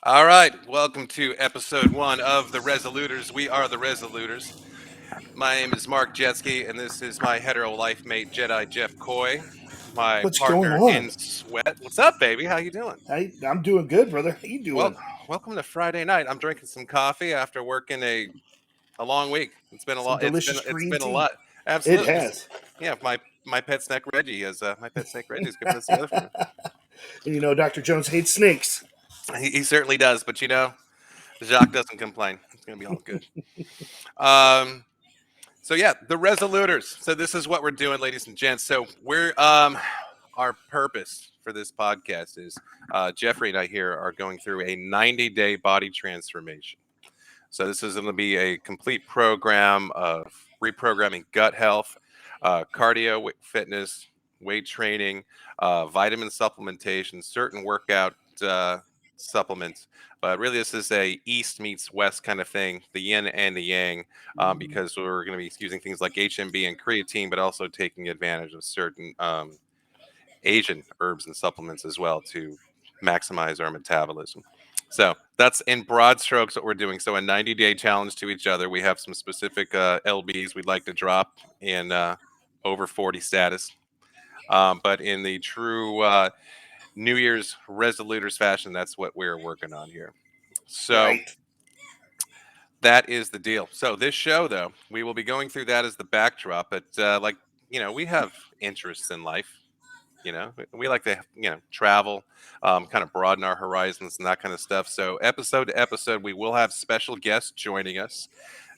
All right, welcome to episode one of the Resoluters. We are the Resoluters. My name is Mark Jetski, and this is my hetero life mate Jedi Jeff Coy, my What's going partner on? in sweat. What's up, baby? How you doing? I'm doing good, brother. How you Well, doing? welcome to Friday night. I'm drinking some coffee after working a long week. It's been a Some lot. delicious It's green been a tea. lot. It Absolutely. Just has. yeah, my pet snake Reggie is my pet snake Reggie is keeping this together for me. And Dr. Jones hates snakes. He certainly does, but Jacques doesn't complain. It's gonna be all good. Um, So yeah, the Resoluters. So this is what we're doing, ladies and gents. So we're our purpose for this podcast is Jeffrey and I here are going through a 90-day body transformation. So this is going to be a complete program of reprogramming gut health, cardio, fitness, weight training, vitamin supplementation, certain workout uh, supplements. But really, this is a East meets West kind of thing, the yin and the yang, because we're going to be using things like HMB and creatine, but also taking advantage of certain Asian herbs and supplements as well to maximize our metabolism. So that's in broad strokes what we're doing. So a 90-day challenge to each other. We have some specific LBs we'd like to drop in over 40 status. But in the true New Year's resoluters fashion, that's what we're working on here. So Right. that is the deal. So this show, though, we will be going through that as the backdrop. But we have interests in life. We like to travel, kind of broaden our horizons and that kind of stuff. So episode to episode we will have special guests joining us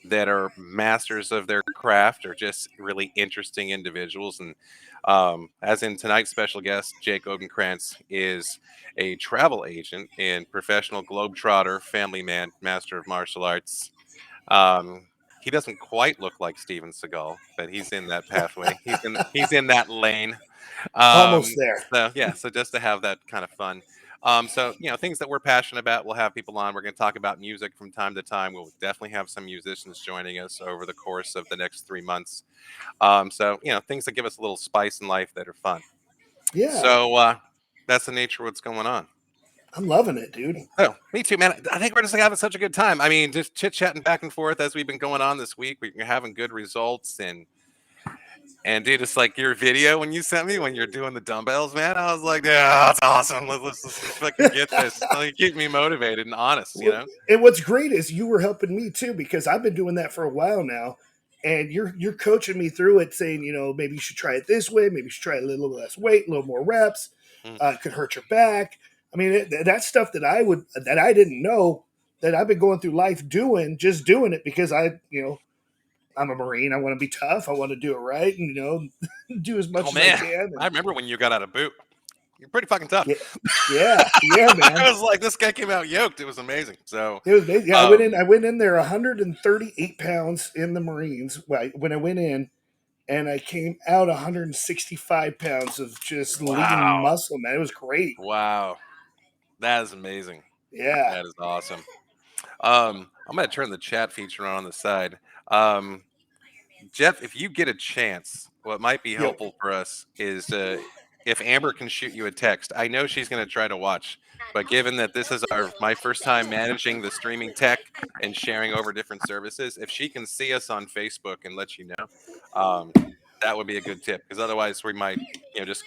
that are masters of their craft or just really interesting individuals. And as in tonight's special guest, Jake Ogenkrantz is a travel agent and professional globetrotter, family man, master of martial arts. He doesn't quite look like Steven Seagal, but he's in that pathway. He's in that lane. Almost there. So just to have that kind of fun. Things that we're passionate about, we'll have people on. We're going to talk about music from time to time. We'll definitely have some musicians joining us over the course of the next 3 months. Things that give us a little spice in life that are fun. Yeah. So that's the nature of what's going on. I'm loving it, dude. Oh, me too, man. I think we're just having such a good time. I mean, just chit chatting back and forth as we've been going on this week. We're having good results, and dude, it's like your video when you sent me when you're doing the dumbbells, man. I was like, yeah, that's awesome. Let's fucking get this. Like, keep me motivated and honest. And what's great is you were helping me too because I've been doing that for a while now, and you're coaching me through it, saying maybe you should try it this way, maybe you should try a little less weight, a little more reps. Mm. It could hurt your back. I mean, that's stuff that I didn't know that I've been going through life just doing it because I'm a Marine. I want to be tough. I want to do it right, and do as Oh much as I man, can. I And remember when you got out of boot. You're pretty fucking tough. yeah, yeah, I man. was like, this guy came out yoked. It was amazing. So, It was amazing. Yeah, um, I went in there 138 pounds in the Marines when I went in, and I came out 165 pounds of just lean wow, muscle. Man, it was great. wow, that is amazing. Yeah, That is awesome. I'm gonna turn the chat feature on the side. Um, Jeff, if you get a chance, what might be yep. helpful for us is if Amber can shoot you a text. I know she's going to try to watch, but given that this is my first time managing the streaming tech and sharing over different services, if she can see us on Facebook and let you know, um, that would be a good tip. Because otherwise, we might just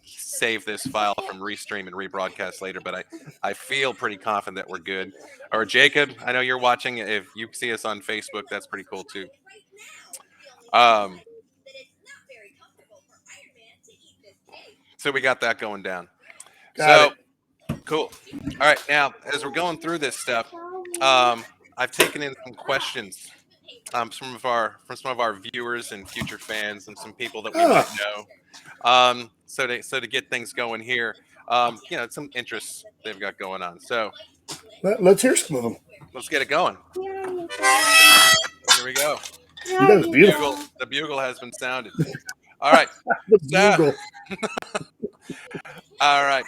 save this file from restream and rebroadcast later. But I feel pretty confident that we're good. Or Jacob, I know you're watching. If you see us on Facebook, that's pretty cool too. Um, so we got that going down. Got So it. cool. All right, now as we're going through this stuff, I've taken in some questions from some of our viewers and future fans and some people that we might Oh, know. So to get things going here, some interests they've got going on. So let's hear some of them. let's get it going. Here we go. That was beautiful. The bugle has been sounded. All right. The So, bugle. all right.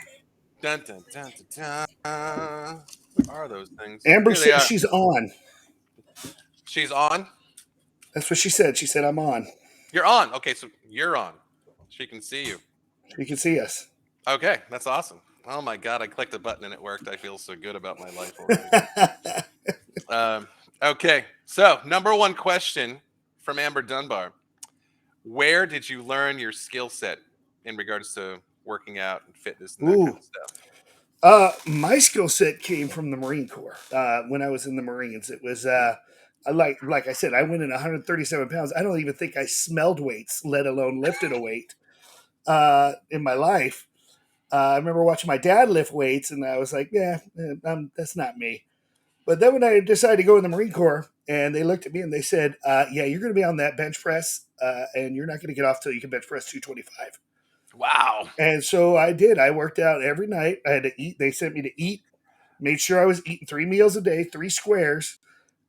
Dun, dun, dun, dun, dun. Where are those things? Amber Here they says are. she's on. She's on. That's what she said. She said I'm on. You're on. Okay, so you're on. She can see you. She can see us. Okay, that's awesome. Oh my God, I clicked a button and it worked. I feel so good about my life already. Um, okay, so number one question from Amber Dunbar: where did you learn your skill set in regards to working out and fitness and that kind Ooh. of stuff? My skill set came from the Marine Corps. When I was in the Marines, it was I like I said, I went in 137 pounds. I don't even think I smelled weights, let alone lifted a weight in my life. I remember watching my dad lift weights, and I was like, "Yeah, that's not me." But then when I decided to go in the Marine Corps, and they looked at me and they said, "Yeah, you're going to be on that bench press, and you're not going to get off till you can bench press 225." Wow, And so I did. I worked out every night. I had to eat. They sent me to eat. Made sure I was eating 3 meals a day, 3 squares,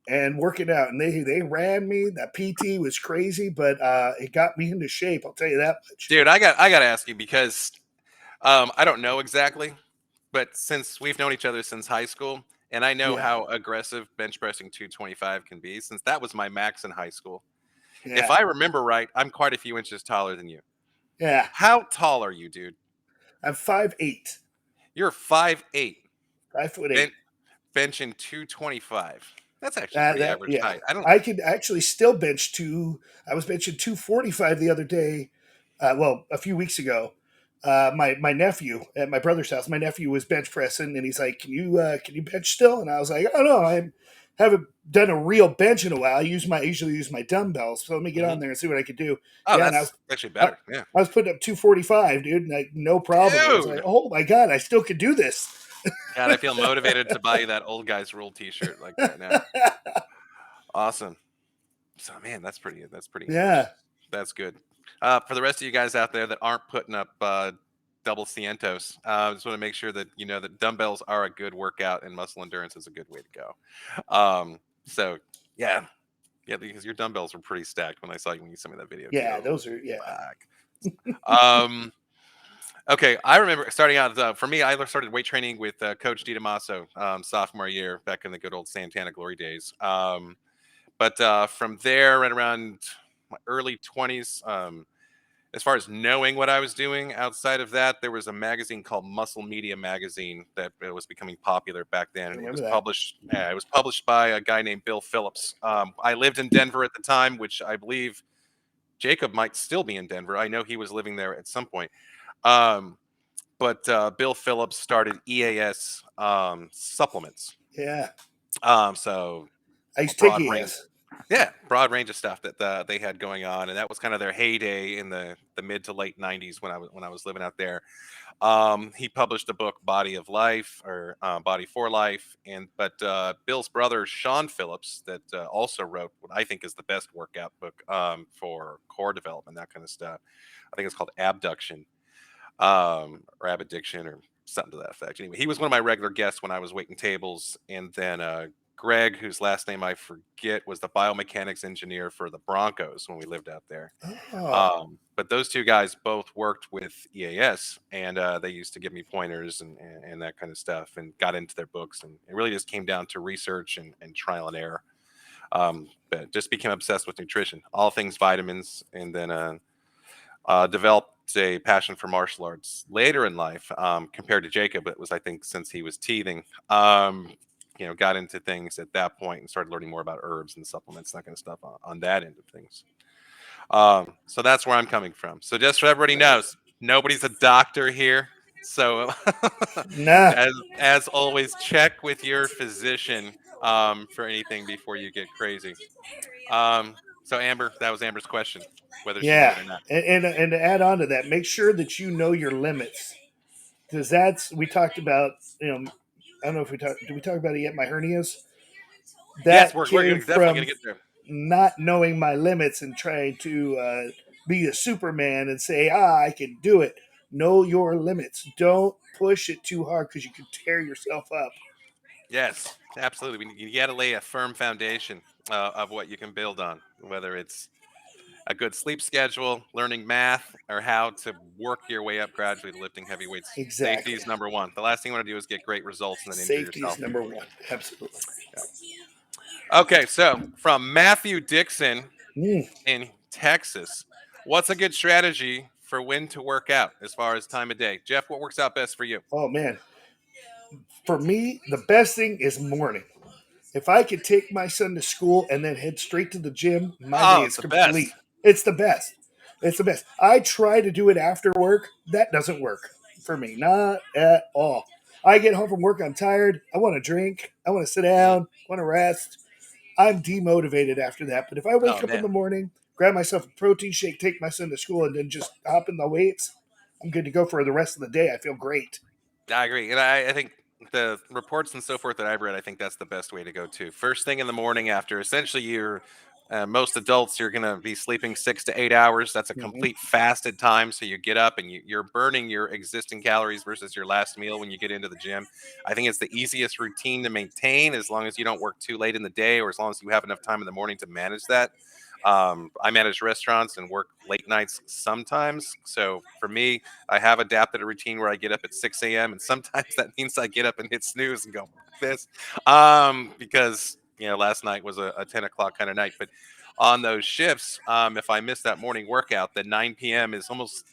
and working out. And they ran me. That PT was crazy, but it got me into shape. I'll tell you that much. dude, I got to ask you because I don't know exactly, but since we've known each other since high school, and I know Yeah, how aggressive bench pressing 225 can be, since that was my max in high school. If yeah, I remember right, I'm quite a few inches taller than you. yeah. How tall are you, dude? I'm 5'8", You're 5'8", 5'8". ben- benching 225. That's actually pretty That average yeah, height. I don't. I could actually still bench two. I was benching 245 the other day. Well, a few weeks ago. My nephew at my brother's house. My nephew was bench pressing, and he's like, can you bench still?" And I was like, "Oh no, I haven't done a real bench in a while. I usually use my dumbbells. So let me get Mhm. on there and see what I could do." Oh, Yeah, and that's actually I, better. Yeah, I was putting up 245, dude, like no problem. It was like, dude. oh my god, I still could do this. God, I feel motivated to buy you that old guys rule T-shirt like right now. Awesome. So man, that's pretty Yeah, ambitious. That's good. For the rest of you guys out there that aren't putting up double cientos, I just want to make sure that you know that dumbbells are a good workout and muscle endurance is a good way to go. So yeah, yeah, because your dumbbells were pretty stacked when I saw you when you sent me that video. yeah, Go those are yeah. back. Um, okay, I remember starting out. For me, I started weight training with Coach DiDamasso sophomore year back in the good old Santana Glory days. But from there, right around my early 20s, as far as knowing what I was doing outside of that, there was a magazine called Muscle Media Magazine that was becoming popular back then. I And it remember was that. published. It was published by a guy named Bill Phillips. I lived in Denver at the time, which I believe Jacob might still be in Denver. I know he was living there at some point. Um, but Bill Phillips started EAS supplements. Yeah, So I a used to take broad range. ES. Yeah, broad range of stuff that they had going on, and that was kind of their heyday in the mid to late '90s when I was living out there. He published a book, Body of Life or Body for Life, and but Bill's brother Sean Phillips that also wrote what I think is the best workout book for core development, that kind of stuff. I think it's called Abduction or Abaddiction or something to that effect. Anyway, he was one of my regular guests when I was waiting tables, and then Greg, whose last name I forget, was the biomechanics engineer for the Broncos when we lived out there. Oh, But those two guys both worked with EAS, and they used to give me pointers and that kind of stuff, and got into their books, and it really just came down to research and trial and error. But just became obsessed with nutrition, all things vitamins, and then developed a passion for martial arts later in life. Compared to Jacob, it was I think since he was teething. Got into things at that point and started learning more about herbs and supplements, that kind of stuff on that end of things. So that's where I'm coming from. So just so everybody knows, nobody's a doctor here. So nah. as always, check with your physician for anything before you get crazy. So Amber, that was Amber's question, whether she knew Yeah, it or not. and to add on to that, make sure that you know your limits, because that's we talked about. I don't know if we talked. Did we talk about it yet? My hernias. Yes, That we're came definitely from gonna get there. not knowing my limits and trying to be a Superman and say, I can do it. Know your limits. Don't push it too hard because you can tear yourself up. Yes, absolutely. You got to lay a firm foundation of what you can build on, whether it's a good sleep schedule, learning math, or how to work your way up gradually to lifting heavy weights. Safety Exactly. is number one. The last thing you want to do is get great results and then injure Safety is yourself. number one. Absolutely. Yeah. Okay, so from Matthew Dixon Mm. in Texas, what's a good strategy for when to work out as far as time of day. Jeff, what works out best for you? Oh man, for me, the best thing is morning. If I could take my son to school and then head straight to the gym, my day Oh, is the complete. best. It's the best. It's the best. I try to do it after work. That doesn't work for me. Not at all. I get home from work, I'm tired. I want to drink. I want to sit Mm. down. I want to rest. I'm demotivated after that. But if I Oh wake up in man, the morning, grab myself a protein shake, take my son to school, and then just hop in the weights, I'm good to go for the rest of the day. I feel great. I agree, and I think the reports and so forth that I've read, I think that's the best way to go to. First thing in the morning, after essentially you're most adults, you're going to be sleeping 6 to 8 hours. That's a Hmm. complete fasted time, so you get up and you're burning your existing calories versus your last meal when you get into the gym. I think it's the easiest routine to maintain as long as you don't work too late in the day, or as long as you have enough time in the morning to manage that. I manage restaurants and work late nights sometimes, so for me, I have adapted a routine where I get up at 6 a.m. and sometimes that means I get up and hit snooze and go this, because last night was a 10 o'clock kind of night. But on those shifts, if I miss that morning workout, then 9 p.m. is almost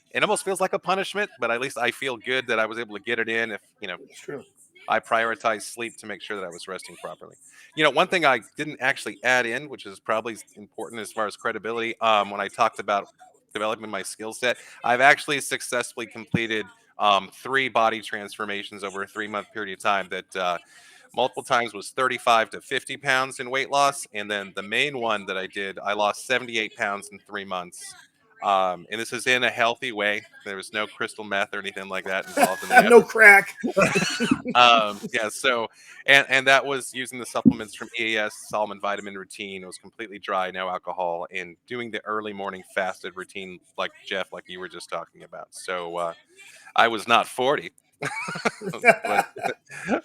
feels like a punishment, but at least I feel good that I was able to get it in. If It's true. I prioritize sleep to make sure that I was resting properly. One thing I didn't actually add in, which is probably important as far as credibility, when I talked about developing my skill set, I've actually successfully completed 3 body transformations over a 3-month period of time that multiple times was 35 to 50 pounds in weight loss. And then the main one that I did, I lost 78 pounds in 3 months. And this is in a healthy way. There was no crystal meth or anything like that involved in the No effort. crack. Yeah, so and that was using the supplements from EAS Solomon Vitamin Routine. It was completely dry, no alcohol, and doing the early morning fasted routine like Jeff, like you were just talking about. So I was not 40, but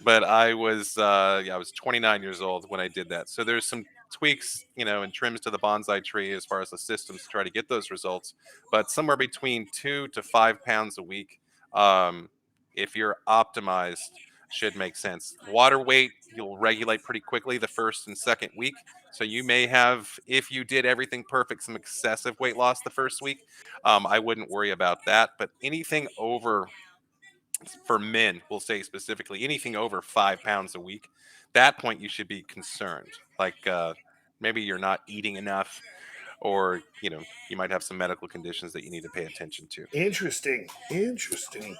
but I was yeah, I was 29 years old when I did that. So there's some tweaks, and trims to the bonsai tree as far as the systems to try to get those results. But somewhere between 2 to 5 pounds a week, um, if you're optimized, should make sense. Water weight you'll regulate pretty quickly the first and second week. So you may have, if you did everything perfect, some excessive weight loss the first week. I wouldn't worry about that. But anything over, for men, we'll say specifically, anything over 5 pounds a week, that point you should be concerned. Like maybe you're not eating enough, or you might have some medical conditions that you need to pay attention to. Interesting. Interesting.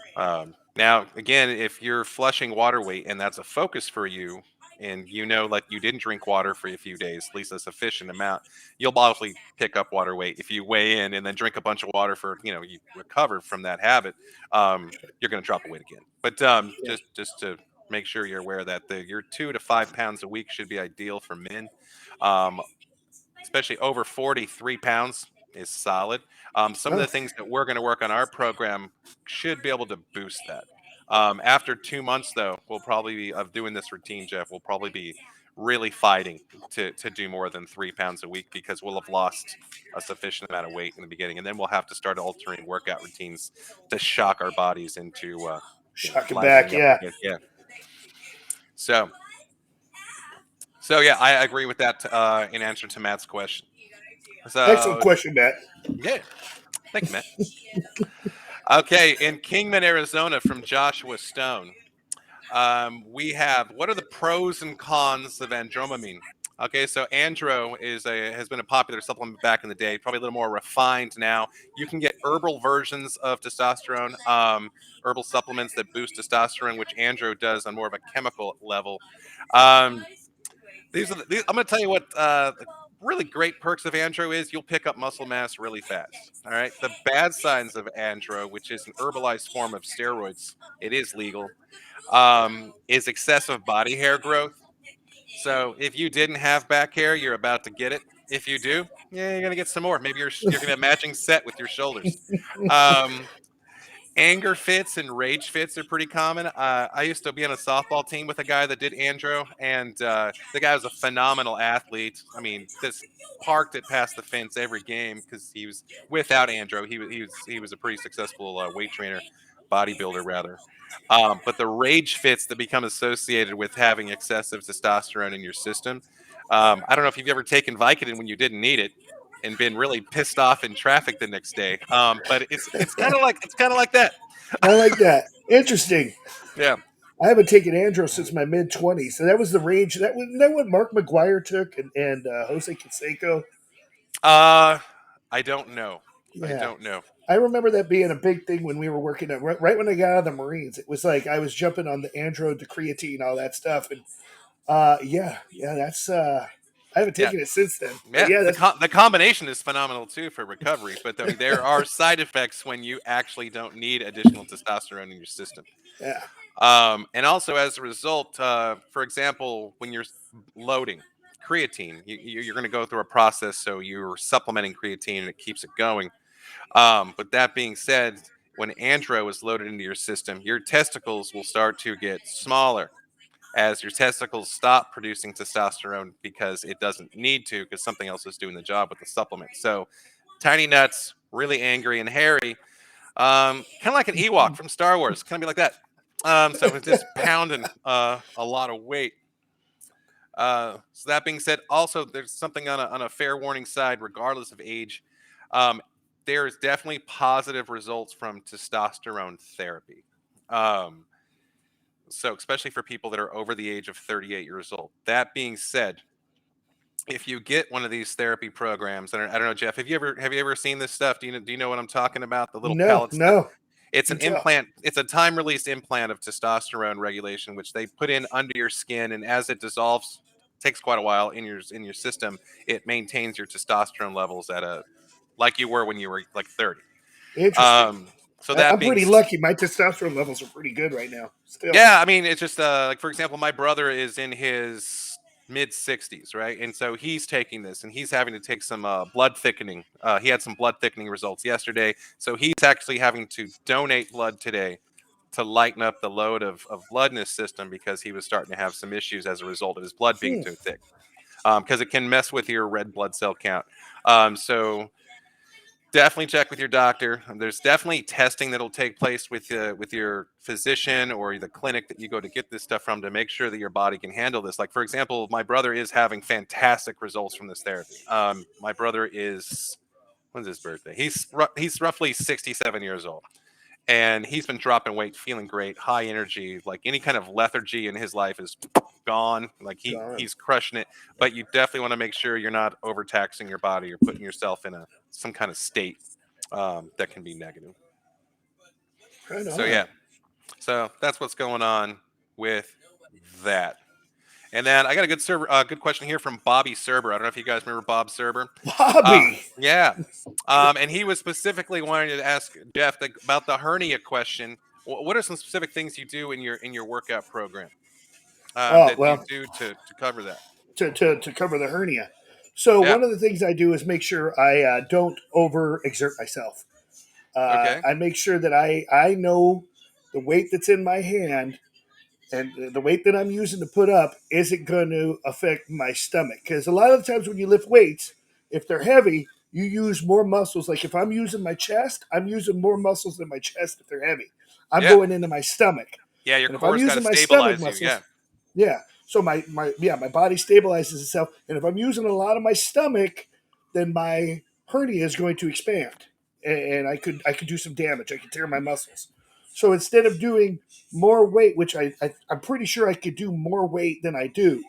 Now, again, if you're flushing water weight and that's a focus for you, and like you didn't drink water for a few days, at least a sufficient amount, you'll probably pick up water weight. If you weigh in and then drink a bunch of water for, you recover from that habit, you're going to drop the weight again. But Yeah. just to make sure you're aware that your 2 to 5 pounds a week should be ideal for men. Um, Especially over 43 pounds is solid. Some of Oh, the things that we're going to work on our program should be able to boost that. After 2 months, though, we'll probably be of doing this routine, Jeff. We'll probably be really fighting to do more than 3 pounds a week because we'll have lost a sufficient amount of weight in the beginning, and then we'll have to start altering workout routines to shock our bodies into shock it back. livening up Yeah. again. Yeah. So yeah, I agree with that in answer to Matt's question. Excellent So question, Matt. yeah, thank you, Matt. Okay, in Kingman, Arizona, from Joshua Stone, we have, what are the pros and cons of andromamine? Okay, so andro has been a popular supplement back in the day, probably a little more refined now. You can get herbal versions of testosterone, herbal supplements that boost testosterone, which andro does on more of a chemical level. Um, I'm going to tell you what the really great perks of andro is. You'll pick up muscle mass really fast. All right. The bad signs of andro, which is an herbalized form of steroids, it is legal, is excessive body hair growth. So if you didn't have back hair, you're about to get it. If you do, yeah, you're gonna get some more. Maybe you're gonna have matching set with your shoulders. Um, Anger fits and rage fits are pretty common. I used to be on a softball team with a guy that did andro, and the guy was a phenomenal athlete. I mean, this parked it past the fence every game because he was without andro. He was a pretty successful weight trainer, bodybuilder rather. But the rage fits that become associated with having excessive testosterone in your system. I don't know if you've ever taken Vicodin when you didn't need it, and been really pissed off in traffic the next day. But it's kind of like that. I like that. Interesting. Yeah. I haven't taken Andro since my mid 20s, so that was the range. That what Mark McGuire took, and Jose Canseco. Uh, I don't know. I Yeah, don't know. I remember that being a big thing when we were working at right when I got out of the Marines. It was like I was jumping on the Andro, the creatine, all that stuff, and yeah, that's I haven't Yeah. taken it since then. But Yeah, yeah, that's the combination is phenomenal too for recovery, but I mean there are side effects when you actually don't need additional testosterone in your system. yeah. And also as a result, for example, when you're loading creatine, you're going to go through a process, so you're supplementing creatine and it keeps it going. But that being said, when andro is loaded into your system, your testicles will start to get smaller as your testicles stop producing testosterone because it doesn't need to, because something else is doing the job with the supplement. So tiny nuts, really angry and hairy, kind of like an Ewok from Star Wars, kind of be like that. So it's just pounding a lot of weight. So that being said, also there's something on a fair warning side, regardless of age. Um, there's definitely positive results from testosterone therapy. Um, so especially for people that are over the age of 38 years old. That being said, if you get one of these therapy programs, and I don't know, Jeff, have you ever seen this stuff? Do you know what I'm talking about? The little No, pellets that no, it's you an tell. implant. It's a time release implant of testosterone regulation, which they put in under your skin, and as it dissolves, takes quite a while in your system. It maintains your testosterone levels at a like you were when you were like 30. Interesting. Um, so that I'm being pretty lucky. My testosterone levels are pretty good right now. Still. Yeah, I mean, it's just like for example, my brother is in his mid 60s, right? And so he's taking this and he's having to take some blood thickening. He had some blood thickening results yesterday, so he's actually having to donate blood today to lighten up the load of blood in his system because he was starting to have some issues as a result of his blood being Hmm. too thick. Because it can mess with your red blood cell count. So definitely check with your doctor. There's definitely testing that'll take place with your physician or the clinic that you go to get this stuff from to make sure that your body can handle this. Like for example, my brother is having fantastic results from this therapy. My brother is when's his birthday? He's roughly 67 years old, and he's been dropping weight, feeling great, high energy. Like any kind of lethargy in his life is gone. Like Gone. he's crushing it. But you definitely want to make sure you're not overtaxing your body or putting yourself in a some kind of state that can be negative. Right So on. yeah, so that's what's going on with that. And then I got a good question here from Bobby Serber. I don't know if you guys remember Bob Serber. Bobby. Yeah, and he was specifically wanting to ask Jeff about the hernia question. What are some specific things you do in your workout program Oh that you well, do to cover that? to cover the hernia. So Yeah. one of the things I do is make sure I don't over exert myself. Okay. I make sure that I know the weight that's in my hand and the weight that I'm using to put up isn't going to affect my stomach. Because a lot of the times when you lift weights, if they're heavy, you use more muscles. Like if I'm using my chest, I'm using more muscles than my chest if they're heavy. I'm Yeah. going into my stomach. Yeah. Your And if I'm core's got to using my stomach stabilize you. Yeah. muscles, yeah. So my body stabilizes itself. And if I'm using a lot of my stomach, then my hernia is going to expand. And I could do some damage. I could tear my muscles. So instead of doing more weight, which I'm pretty sure I could do more weight than I do,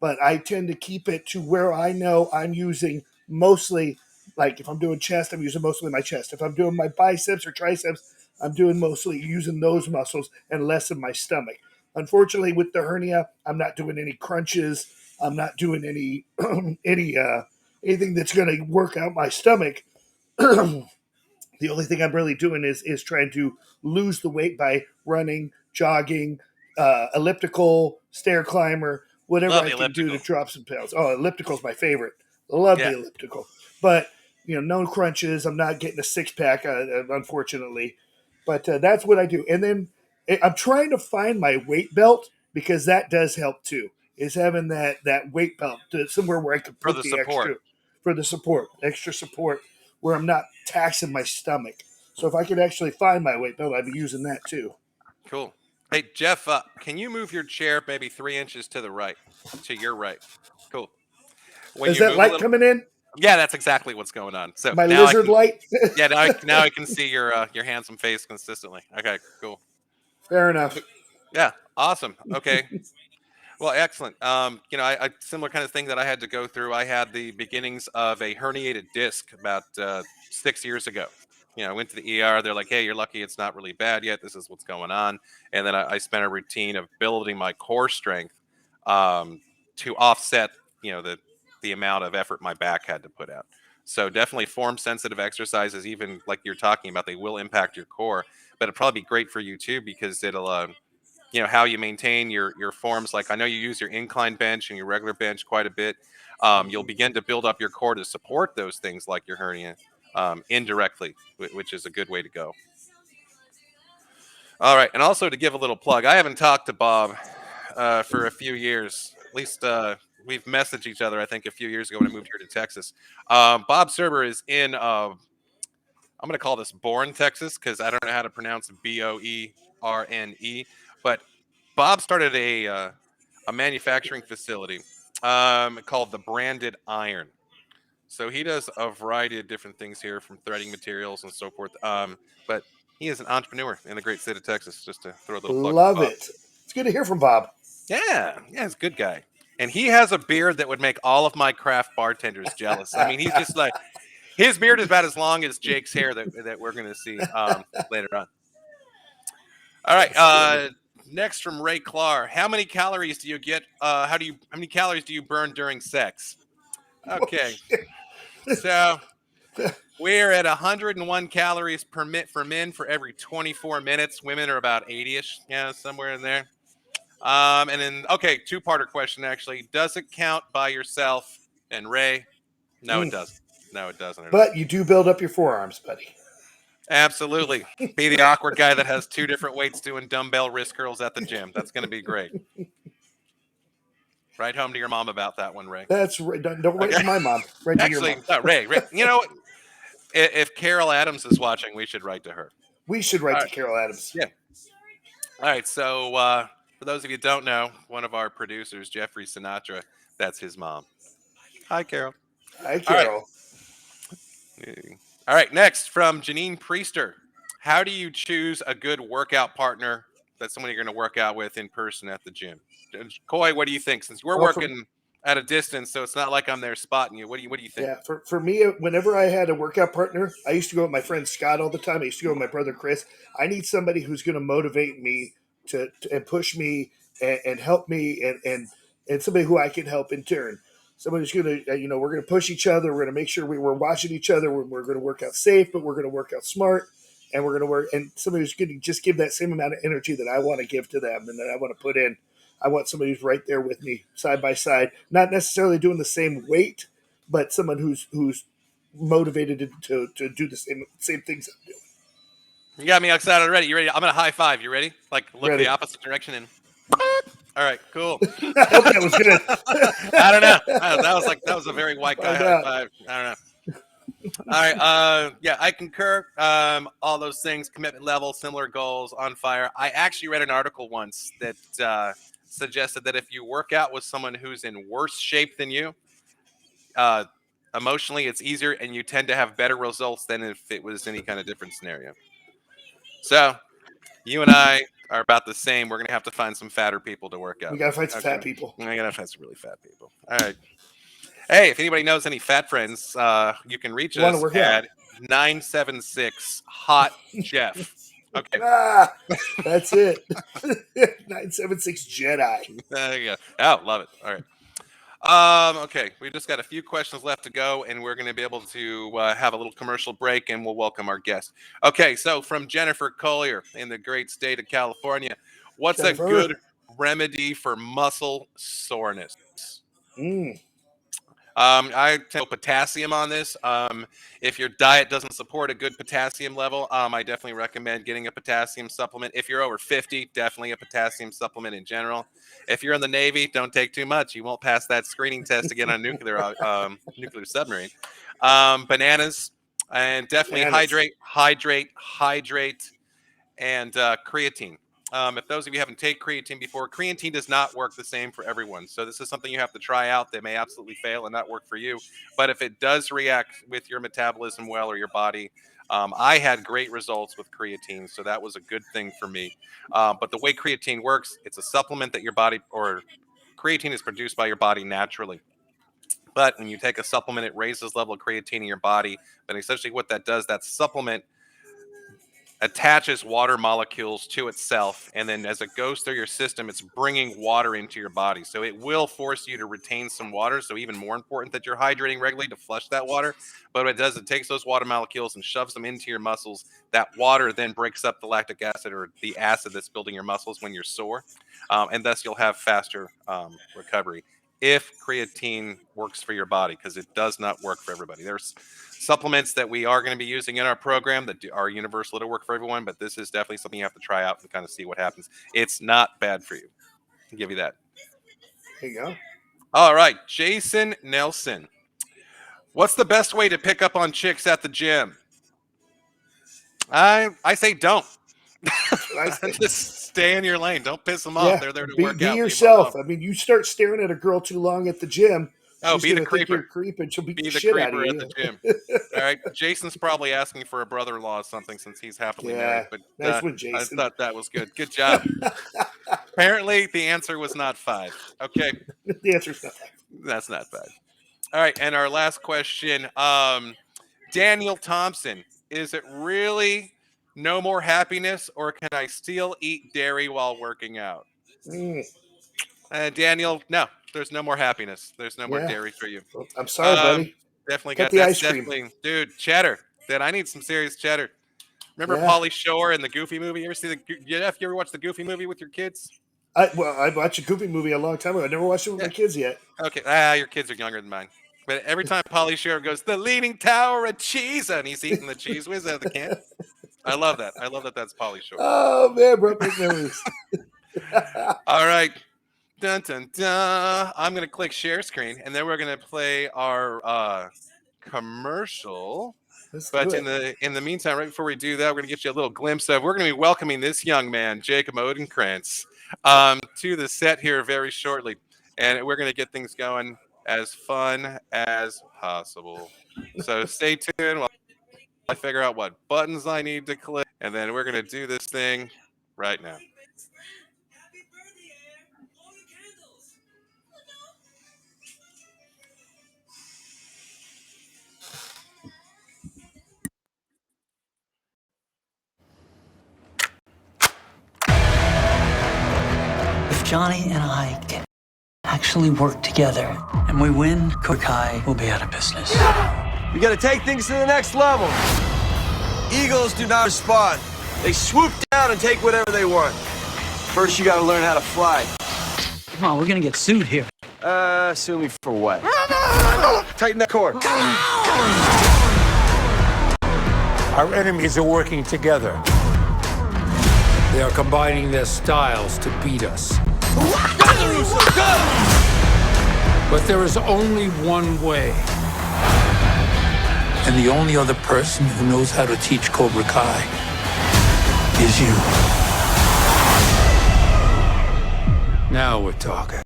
but I tend to keep it to where I know I'm using mostly, like if I'm doing chest, I'm using mostly my chest. If I'm doing my biceps or triceps, I'm doing mostly using those muscles and less of my stomach. Unfortunately, with the hernia, I'm not doing any crunches. I'm not doing any any anything that's going to work out my stomach. The only thing I'm really doing is trying to lose the weight by running, jogging, elliptical, stair climber, whatever Love I the can do to elliptical. drop some pounds. Oh, elliptical is my favorite. Love the Yeah. elliptical, but no crunches. I'm not getting a six pack, unfortunately. But that's what I do, and then I'm trying to find my weight belt because that does help too. Is having that weight belt somewhere where I can For put the the support. extra for the support, extra support where I'm not taxing my stomach. So if I could actually find my weight belt, I'd be using that too. Cool. Hey Jeff, can you move your chair maybe 3 inches to the right, to your right? Cool. When Is you that move a light little, coming in? Yeah, that's exactly what's going on. So My now I lizard can, light. yeah, now I can see your handsome face consistently. Okay, cool. Fair enough. Yeah, awesome. Okay, well, excellent. I similar kind of thing that I had to go through. I had the beginnings of a herniated disc about 6 years ago. I went to the ER. They're like, "Hey, you're lucky it's not really bad yet. This is what's going on." And then I spent a routine of building my core strength um, to offset, the amount of effort my back had to put out. So definitely form sensitive exercises, even like you're talking about, they will impact your core. But it'd probably be great for you too because it'll how you maintain your forms. Like I know you use your incline bench and your regular bench quite a bit. You'll begin to build up your core to support those things like your hernia indirectly, which is a good way to go. All right, and also to give a little plug, I haven't talked to Bob for a few years. At least we've messaged each other. I think a few years ago when I moved here to Texas. Bob Serber is in. I'm going to call this Bourne, Texas, because I don't know how to pronounce Boerne, but Bob started a manufacturing facility called the Branded Iron. So he does a variety of different things here, from threading materials and so forth. But he is an entrepreneur in the great state of Texas. Just to throw a little plug for Love Bob. it. It's good to hear from Bob. Yeah, he's a good guy, and he has a beard that would make all of my craft bartenders jealous. I mean, he's just like his beard is about as long as Jake's hair that we're going to see later on. All right. Outstanding. Next from Ray Clark. How many calories do you get? How many calories do you burn during sex? Oh, Okay. shit. So we're at 101 calories per minute for men for every 24 minutes. Women are about 80ish, somewhere in there. And then okay, two-parter question actually. Does it count by yourself? And Ray, no, it Mm. doesn't. No, it doesn't at all. But you do build up your forearms, buddy. Absolutely. Be the awkward guy that has two different weights doing dumbbell wrist curls at the gym. That's going to be great. Write home to your mom about that one, Ray. That's right. Don't write Okay. to my mom. Write to your Actually, mom. no, Ray. You know what? If Carol Adams is watching, we should write to her. We should All write to right. Carol Adams. Yeah. All right. So, for those of you who don't know, one of our producers, Jeffrey Sinatra, that's his mom. Hi, Carol. Hi, All right. Carol. All right. Next from Janine Priester. How do you choose a good workout partner that's someone you're going to work out with in person at the gym? Coy, what do you think? Since we're Well, for working at a distance, so it's not like I'm there spotting you. What do you think? Yeah, for me, whenever I had a workout partner, I used to go with my friend Scott all the time. I used to go with my brother Chris. I need somebody who's going to motivate me and push me and help me and somebody who I can help in turn. Somebody who's going to, we're going to push each other. We're going to make sure we're watching each other. We're going to work out safe, but we're going to work out smart. And we're going to work, and somebody who's going to just give that same amount of energy that I want to give to them and that I want to put in. I want somebody who's right there with me, side by side, not necessarily doing the same weight, but someone who's motivated to do the same things I'm doing. You got me excited already. You ready? I'm gonna high five. You ready? Like look the Ready? opposite direction and. All right, cool. I hope that was good. I don't know. That was a very white guy Find high out. five. I don't know. All right. Yeah, I concur. All those things, commitment level, similar goals, on fire. I actually read an article once that suggested that if you work out with someone who's in worse shape than you, uh, emotionally, it's easier, and you tend to have better results than if it was any kind of different scenario. So you and I are about the same. We're gonna have to find some fatter people to work We out got to with. find some Okay. fat people. I gotta find some really fat people. All right. Hey, if anybody knows any fat friends, you can reach You want to us work out? at 976 Hot Jeff. Okay, Ah, that's it. 976 Jedi. there you go. Oh, love it. All right. Okay, we've just got a few questions left to go, and we're going to be able to have a little commercial break, and we'll welcome our guest. Okay, so from Jennifer Collier in the great state of California, what's a Jennifer. good remedy for muscle soreness? Mm. I tell potassium on this. If your diet doesn't support a good potassium level, I definitely recommend getting a potassium supplement. If you're over 50, definitely a potassium supplement in general. If you're in the Navy, don't take too much. You won't pass that screening test to get on a nuclear submarine. Bananas, and definitely Bananas. hydrate, and creatine. If those of you haven't taken creatine before, creatine does not work the same for everyone. So this is something you have to try out. They may absolutely fail and not work for you. But if it does react with your metabolism well or your body, I had great results with creatine. So that was a good thing for me. But the way creatine works, it's a supplement that your body, or creatine is produced by your body naturally. But when you take a supplement, it raises level of creatine in your body. But essentially what that does, that supplement attaches water molecules to itself, and then as it goes through your system, it's bringing water into your body. So it will force you to retain some water. So even more important that you're hydrating regularly to flush that water. But what it does, it takes those water molecules and shoves them into your muscles. That water then breaks up the lactic acid, or the acid that's building your muscles when you're sore, and thus you'll have faster recovery if creatine works for your body, because it does not work for everybody. There's supplements that we are going to be using in our program that are universal to work for everyone, but this is definitely something you have to try out and kind of see what happens. It's not bad for you. I'll give you that. There you go. All right, Jason Nelson. What's the best way to pick up on chicks at the gym? I say don't. Just stay in your lane. Don't piss them off. Yeah, They're there to be work out. yourself. I mean, you start staring at a girl too long at the gym, Oh, she's be going the to think you're creeper. creeping. She'll beat Be the the shit out of creeper you. at the gym. All right, Jason's probably asking for a brother-in-law or something since he's happily married. But nice one, I Jason. thought that was good. Good job. Apparently, the answer was not 5. Okay, The answer's no. that's not bad. All right, and our last question, Daniel Thompson. Is it really no more happiness, or can I still eat dairy while working out? Daniel, no, there's no more happiness. There's no more Yeah. dairy for you. Well, I'm sorry, buddy. Definitely Cut got the that's ice cream. definitely, dude. Cheddar. Dude, I need some serious cheddar. Remember Yeah. Pauly Shore in the Goofy movie? You ever see Jeff? You ever watch the Goofy movie with your kids? I watched a Goofy movie a long time ago. I never watched it with Yeah. my kids yet. Okay. Your kids are younger than mine. But every time Pauly Shore goes, the Leaning Tower of Cheese, and he's eating the cheese whiz out of the can. I love that. I love that that's Pauly Shore. Oh man, bro, big memories. All right. Dun dun dun. I'm gonna click share screen, and then we're gonna play our commercial. Let's But do in it. the meantime, right before we do that, we're gonna get you a little glimpse of. We're gonna be welcoming this young man, Jacob Odenkrantz, to the set here very shortly, and we're gonna get things going as fun as possible. So stay tuned while I figure out what buttons I need to click, and then we're gonna do this thing right now. If Johnny and I can actually work together and we win, Cobra Kai will be out of business. We gotta take things to the next level. Eagles do not respond. They swoop down and take whatever they want. First, you gotta learn how to fly. Come on, we're gonna get sued here. Sue me for what? Tighten that cord. Our enemies are working together. They are combining their styles to beat us. But there is only one way. And the only other person who knows how to teach Cobra Kai is you. Now we're talking.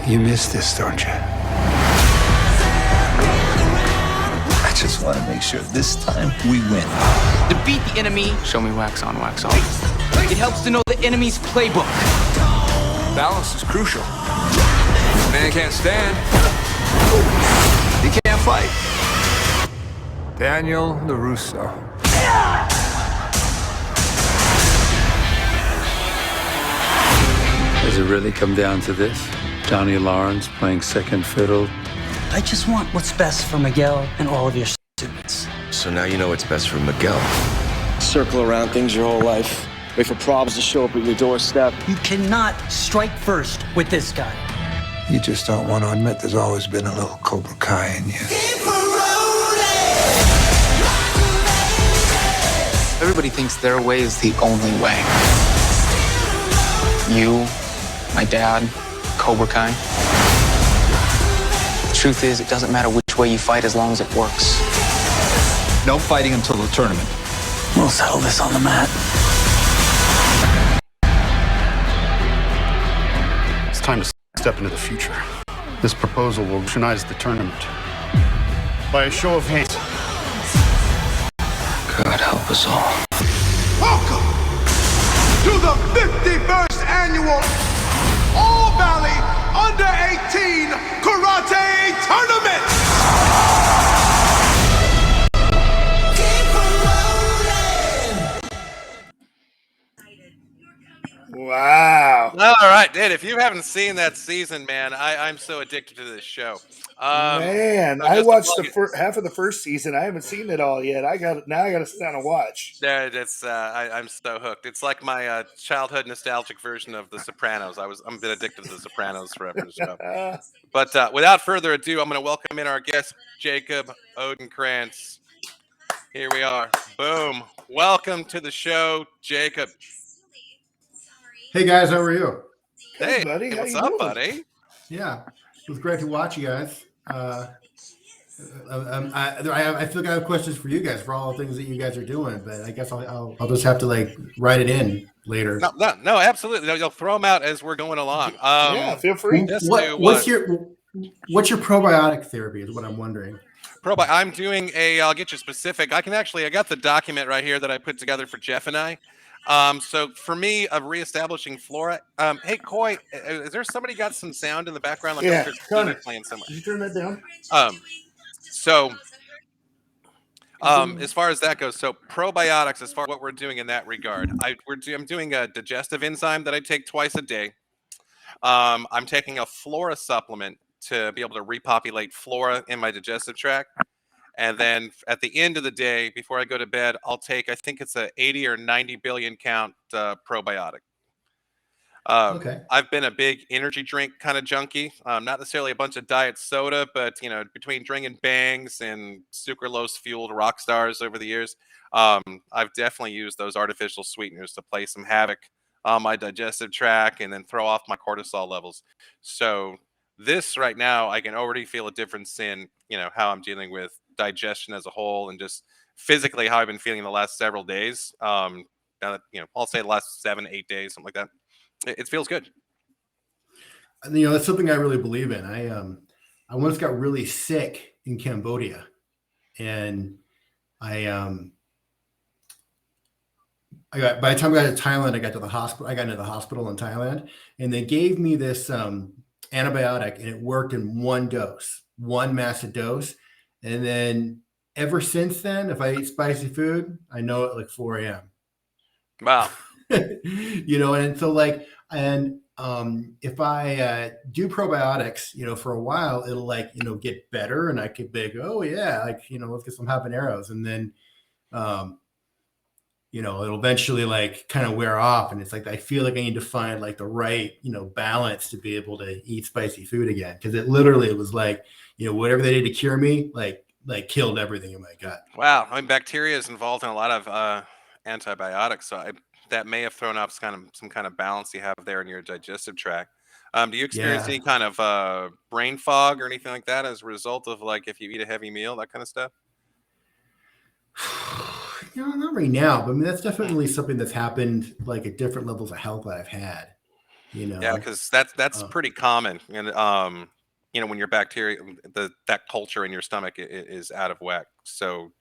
You missed this, don't you? I just want to make sure this time we win. To beat the enemy, show me wax on, wax off. It helps to know the enemy's playbook. Balance is crucial. Man can't stand. He can't fight. Daniel LaRusso. Does it really come down to this? Johnny Lawrence playing second fiddle? I just want what's best for Miguel and all of your students. So now you know what's best for Miguel. Circle around things your whole life. Wait for problems to show up at your doorstep. You cannot strike first with this guy. You just don't want to admit there's always been a little Cobra Kai in you. Everybody thinks their way is the only way. You, my dad, Cobra Kai. The truth is, it doesn't matter which way you fight as long as it works. No fighting until the tournament. We'll settle this on the mat. It's time to step into the future. This proposal will revolutionize the tournament. By a show of hands. God help us all. Welcome to the 51st annual All Valley Under 18 Karate Tournament! Wow. All right, dude. If you haven't seen that season, man, I'm so addicted to this show. Man, So I just to watched the plug it- half of the first season. I haven't seen it all yet. I got to sit down and watch. Yeah, I'm so hooked. It's like my childhood nostalgic version of The Sopranos. I'm been addicted to The Sopranos forever. So. But without further ado, I'm going to welcome in our guest, Jacob Odenkrantz. Here we are. Boom. Welcome to the show, Jacob. Hey guys, how are you? Hey, Hey, buddy, how what's you up, doing? buddy? Yeah, it was great to watch you guys. I feel like I have questions for you guys for all the things that you guys are doing, but I guess I'll just have to like write it in later. No, absolutely. No, you'll throw them out as we're going along. Yeah, feel free. What's your probiotic therapy? Is what I'm wondering. I'm doing I'll get you specific. I got the document right here that I put together for Jeff and I. So for me, of reestablishing flora. Hey, Coy, is there somebody got some sound in the background? Like Yeah, there's Connor, playing somewhere. did you turn that down? So as far as that goes, so probiotics, as far as what we're doing in that regard, I'm doing a digestive enzyme that I take twice a day. I'm taking a flora supplement to be able to repopulate flora in my digestive tract. And then at the end of the day, before I go to bed, I'll take, I think it's a 80 or 90 billion count probiotic. Okay. I've been a big energy drink kind of junkie. Not necessarily a bunch of diet soda, but between drinking Bangs and sucralose fueled rock stars over the years, I've definitely used those artificial sweeteners to play some havoc on my digestive tract and then throw off my cortisol levels. So this right now, I can already feel a difference in how I'm dealing with digestion as a whole and just physically how I've been feeling the last several days. I'll say the last 7-8 days, something like that. It feels good. That's something I really believe in. I once got really sick in Cambodia, and by the time I got to Thailand, I got to the hospital. I got into the hospital in Thailand, and they gave me this antibiotic, and it worked in one massive dose. And then ever since then, if I eat spicy food, I know it like 4 a.m. Wow. And so if I do probiotics, for a while, it'll get better, and I could be like, oh yeah, let's get some habaneros, and then it'll eventually kind of wear off, and it's like I feel like I need to find like the right balance to be able to eat spicy food again, because it was like whatever they did to cure me like killed everything in my gut. Wow. I mean, bacteria is involved in a lot of antibiotics, so that may have thrown off some kind of balance you have there in your digestive tract. Do you experience any kind of brain fog or anything like that as a result of if you eat a heavy meal, that kind of stuff? Not right now, but I mean that's definitely something that's happened at different levels of health that I've had. Yeah, because that's pretty common, and when your bacteria, that culture in your stomach is out of whack. So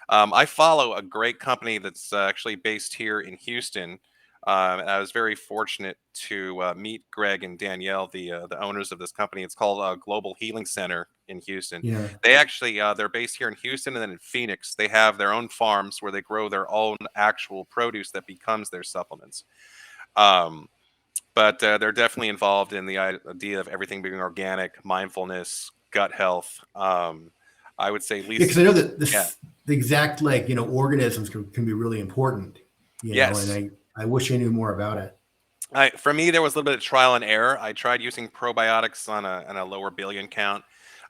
I follow a great company that's actually based here in Houston. And I was very fortunate to meet Greg and Danielle, the owners of this company. It's called Global Healing Center in Houston. Yeah. They actually they're based here in Houston, and then in Phoenix, they have their own farms where they grow their own actual produce that becomes their supplements. But they're definitely involved in the idea of everything being organic, mindfulness, gut health. I would say at least because I know that the exact organisms can be really important. Yes. And I wish I knew more about it. For me, there was a little bit of trial and error. I tried using probiotics on a lower billion count,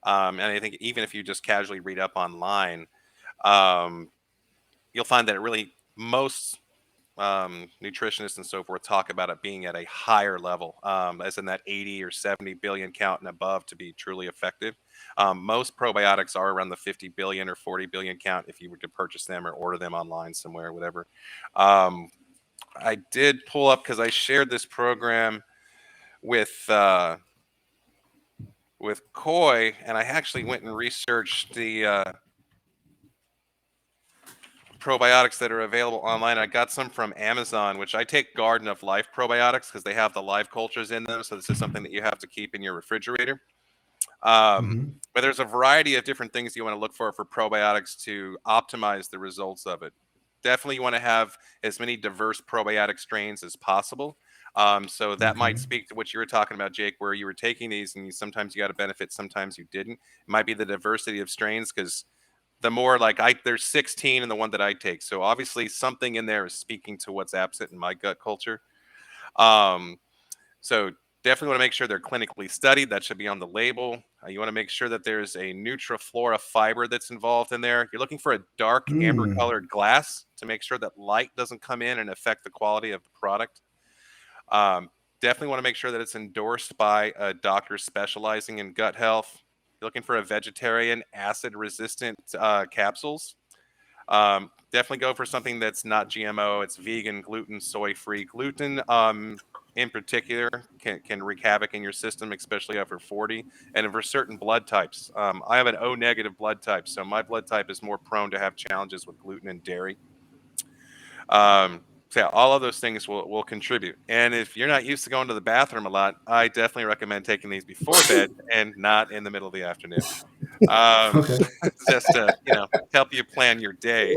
and I think even if you just casually read up online, you'll find that most nutritionists and so forth talk about it being at a higher level, as in that 80 or 70 billion count and above to be truly effective. Most probiotics are around the 50 billion or 40 billion count if you were to purchase them or order them online somewhere or whatever. Um, I did pull up because I shared this program with Koi, and I actually went and researched the probiotics that are available online. I got some from Amazon, which I take Garden of Life probiotics because they have the live cultures in them. So this is something that you have to keep in your refrigerator. But there's a variety of different things you want to look for probiotics to optimize the results of it. Definitely you want to have as many diverse probiotic strains as possible. So that might speak to what you were talking about, Jake, where you were taking these and sometimes you got a benefit, sometimes you didn't. It might be the diversity of strains because the more there's 16 in the one that I take. So obviously something in there is speaking to what's absent in my gut culture. So definitely want to make sure they're clinically studied. That should be on the label. You want to make sure that there's a Nutriflora fiber that's involved in there. You're looking for a dark amber colored glass to make sure that light doesn't come in and affect the quality of the product. Definitely want to make sure that it's endorsed by a doctor specializing in gut health. You're looking for a vegetarian acid resistant capsules. Definitely go for something that's not GMO. It's vegan, gluten, soy free. Gluten in particular can wreak havoc in your system, especially after 40 and for certain blood types. I have an O negative blood type, so my blood type is more prone to have challenges with gluten and dairy. So yeah, all of those things will contribute. And if you're not used to going to the bathroom a lot, I definitely recommend taking these before bed and not in the middle of the afternoon. Just to help you plan your day.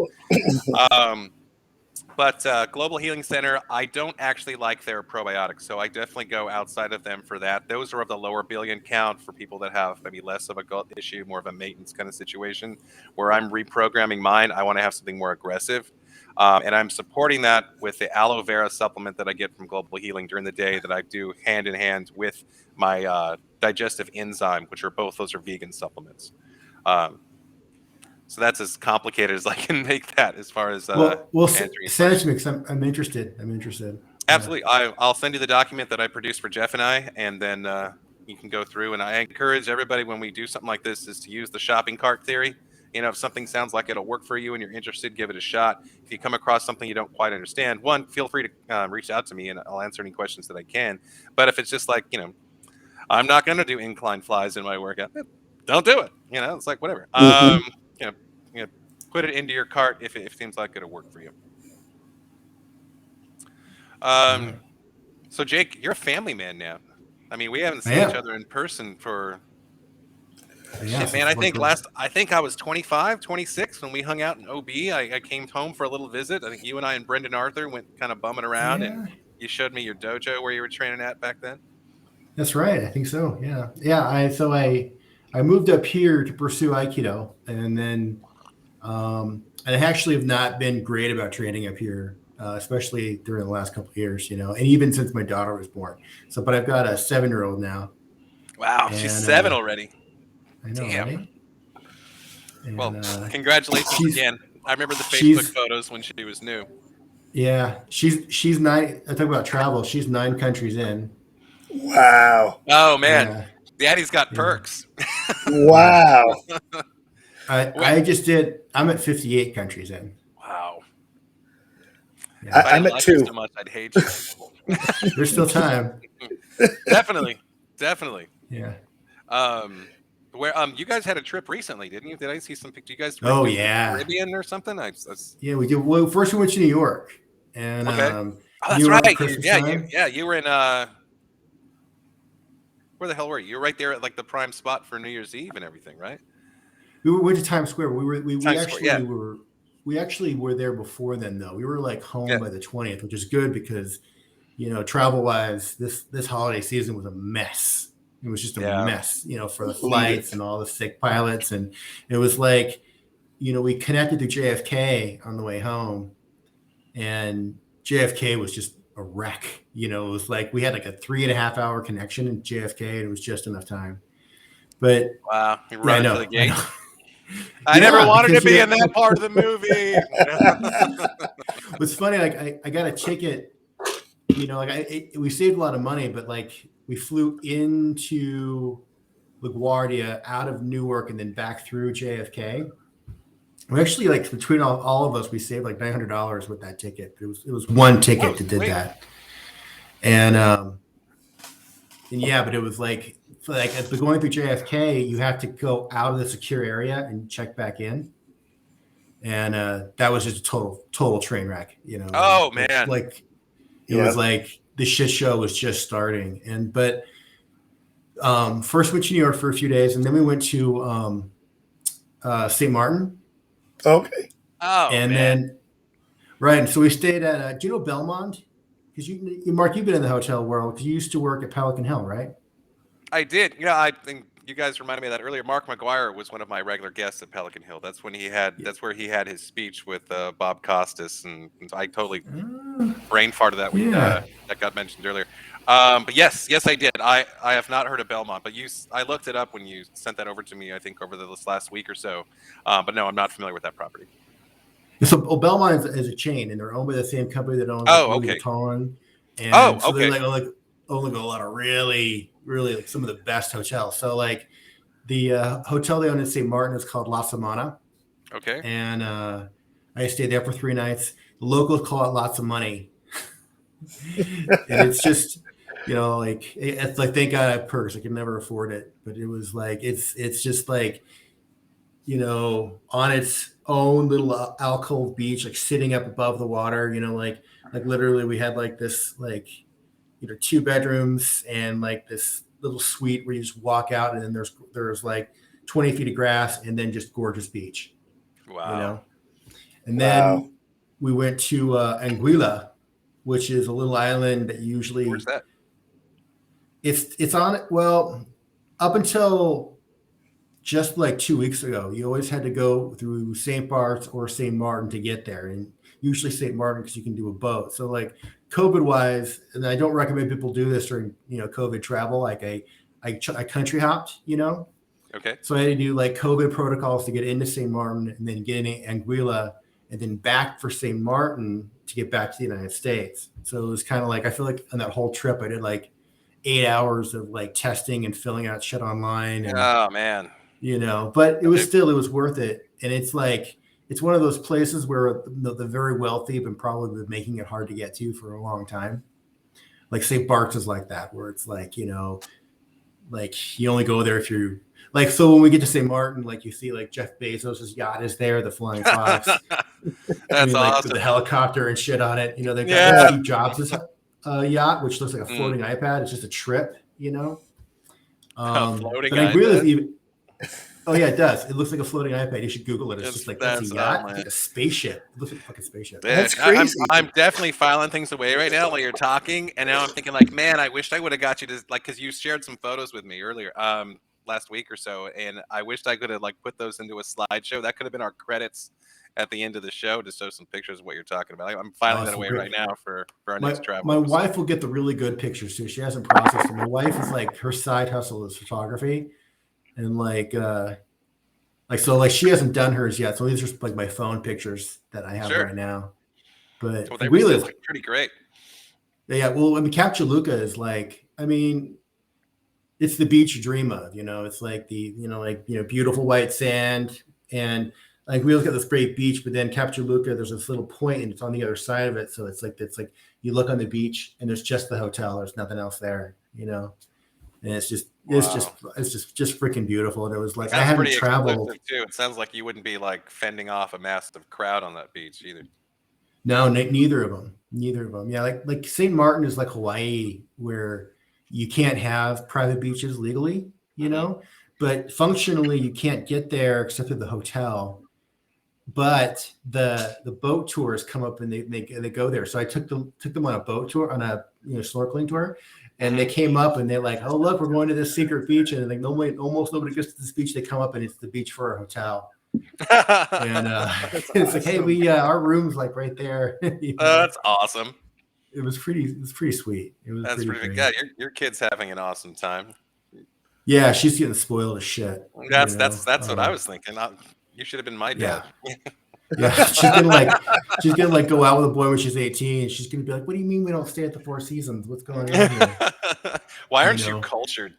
But Global Healing Center, I don't actually like their probiotics, so I definitely go outside of them for that. Those are of the lower billion count for people that have maybe less of a gut issue, more of a maintenance kind of situation. Where I'm reprogramming mine, I want to have something more aggressive. And I'm supporting that with the aloe vera supplement that I get from Global Healing during the day that I do hand in hand with my digestive enzyme, which are those are vegan supplements. So that's as complicated as I can make that as far as send it to me because I'm interested. Absolutely. I'll send you the document that I produced for Jeff and I, and then you can go through. And I encourage everybody when we do something like this is to use the shopping cart theory. If something sounds like it'll work for you and you're interested, give it a shot. If you come across something you don't quite understand, feel free to reach out to me and I'll answer any questions that I can. But if it's just like, I'm not going to do incline flies in my workout, don't do it. It's like whatever. Put it into your cart if it seems like it'll work for you. So Jake, you're a family man now. I mean, we haven't seen each other in person for shit, man. I think I was 25, 26 when we hung out in OB. I came home for a little visit. I think you and I and Brendan Arthur went kind of bumming around, and you showed me your dojo where you were training at back then. That's right. I think so. Yeah. I moved up here to pursue Aikido, and then I actually have not been great about training up here, especially during the last couple of years, and even since my daughter was born. But I've got a 7-year-old now. Wow, she's 7 already. I know, damn. Right? And, well, congratulations again. I remember the Facebook photos when she was new. Yeah, she's 9. I talk about travel. She's 9 countries in. Wow. Oh man, Daddy's got perks. Wow. I just did. I'm at 58 countries in. Wow. Yeah. I'm at 2. So much, I'd hate you. There's still time. Definitely. Yeah. Where you guys had a trip recently, didn't you? Did I see some pictures? You guys were Caribbean or something? Yeah, we did. Well, first we went to New York, and that's right. You were in where the hell were you? You were right there at like the prime spot for New Year's Eve and everything, right? We went to Times Square. We actually were there before then, though. We were like home by the 20th, which is good because travel wise, this holiday season was a mess. It was just a mess, for the flights and all the sick pilots. And it was like, we connected to JFK on the way home, and JFK was just a wreck. It was like we had like a 3.5 hour connection in JFK, and it was just enough time. But wow, you're running to the gate. I never wanted to because, be in that part of the movie. What's funny, like I got a ticket, like we saved a lot of money, but like we flew into LaGuardia out of Newark and then back through JFK. We actually, like, between all of us, we saved like $900 with that ticket. It was one ticket that did that. And yeah, but it was like going through JFK, you have to go out of the secure area and check back in. And that was just a total train wreck, Oh, man. Like it was like the shit show was just starting. But first went to New York for a few days, and then we went to St. Martin. Okay. Oh, and man. then right, and so we stayed at do you know Belmont? Because Mark, you've been in the hotel world because you used to work at Pelican Hill, right? I did. I think you guys reminded me of that earlier. Mark McGuire was one of my regular guests at Pelican Hill. That's when that's where he had his speech with Bob Costas, and I totally brain farted that when that got mentioned earlier. But yes, I did. I have not heard of Belmont, but I looked it up when you sent that over to me. I think over this last week or so. But no, I'm not familiar with that property. So Belmont is a chain, and they're owned by the same company that owns Louis Vuitton. And so they only go a lot of really, really like some of the best hotels. So like the hotel they own in St. Martin is called La Samana. Okay. And I stayed there for 3 nights. The locals call it lots of money. And it's just, like it's like thank God I have perks. I could never afford it, but it was like it's just like, on its own little alcove beach, like sitting up above the water. Like literally we had like this 2 bedrooms and like this little suite where you just walk out, and then there's like 20 feet of grass and then just gorgeous beach. Wow. And then we went to Anguilla, which is a little island that usually. Where's that? It's on, well, up until just like 2 weeks ago, you always had to go through St. Bart's or St. Martin to get there, and usually St. Martin because you can do a boat. So like COVID wise, and I don't recommend people do this during COVID travel. Like I country hopped, Okay. So I had to do like COVID protocols to get into St. Martin, and then get into Anguilla, and then back for St. Martin to get back to the United States. So it was kind of like, I feel like on that whole trip I did like 8 hours of like testing and filling out shit online. And, oh man. But it was worth it. And it's like, it's one of those places where the very wealthy have been probably been making it hard to get to for a long time. Like St. Bart's is like that, where it's like, like you only go there if you're like, so when we get to St. Martin, like you see like Jeff Bezos' yacht is there, the Flying Fox. That's awesome. With the helicopter and shit on it. They've got Steve Jobs' yacht, which looks like a floating iPad. It's just a trip, floating iPad. Oh yeah, it does. It looks like a floating iPad. You should Google it. It's just like that's a yacht. It's like a spaceship. It looks like a fucking spaceship. That's crazy. I'm definitely filing things away right now while you're talking, and now I'm thinking like, man, I wished I would have got you to like, because you shared some photos with me earlier, last week or so, and I wished I could have like put those into a slideshow. That could have been our credits at the end of the show to show some pictures of what you're talking about. I'm filing that away right now for our next travel. My wife will get the really good pictures too. She hasn't processed them. My wife is like, her side hustle is photography, and so she hasn't done hers yet. So these are like my phone pictures that I have right now. But they really look pretty great. Yeah, well, I mean, Capchaluca is like, I mean, it's the beach you dream of. It's like the beautiful white sand, and like we look at this great beach, but then Capchaluca, there's this little point, and it's on the other side of it. So it's like you look on the beach, and there's just the hotel. There's nothing else there. And it's just freaking beautiful. And it was like I haven't traveled too. It sounds like you wouldn't be like fending off a massive crowd on that beach either. No, neither of them. Yeah, like St. Martin is like Hawaii, where you can't have private beaches legally, but functionally you can't get there except at the hotel. But the boat tours come up and they go there. So I took them on a boat tour, on a snorkeling tour. And they came up and they're like, "Oh, look, we're going to this secret beach." And like almost nobody gets to this beach. They come up and it's the beach for our hotel. And it's like, "Hey, we our room's like right there." That's awesome. It was pretty sweet. That's pretty good. Yeah, your kid's having an awesome time. Yeah, she's getting spoiled as shit. That's what I was thinking. You should have been my Yeah. dad. Yeah, she's gonna like go out with a boy when she's 18. She's gonna be like, "What do you mean we don't stay at the Four Seasons? What's going on here?" Why aren't you cultured?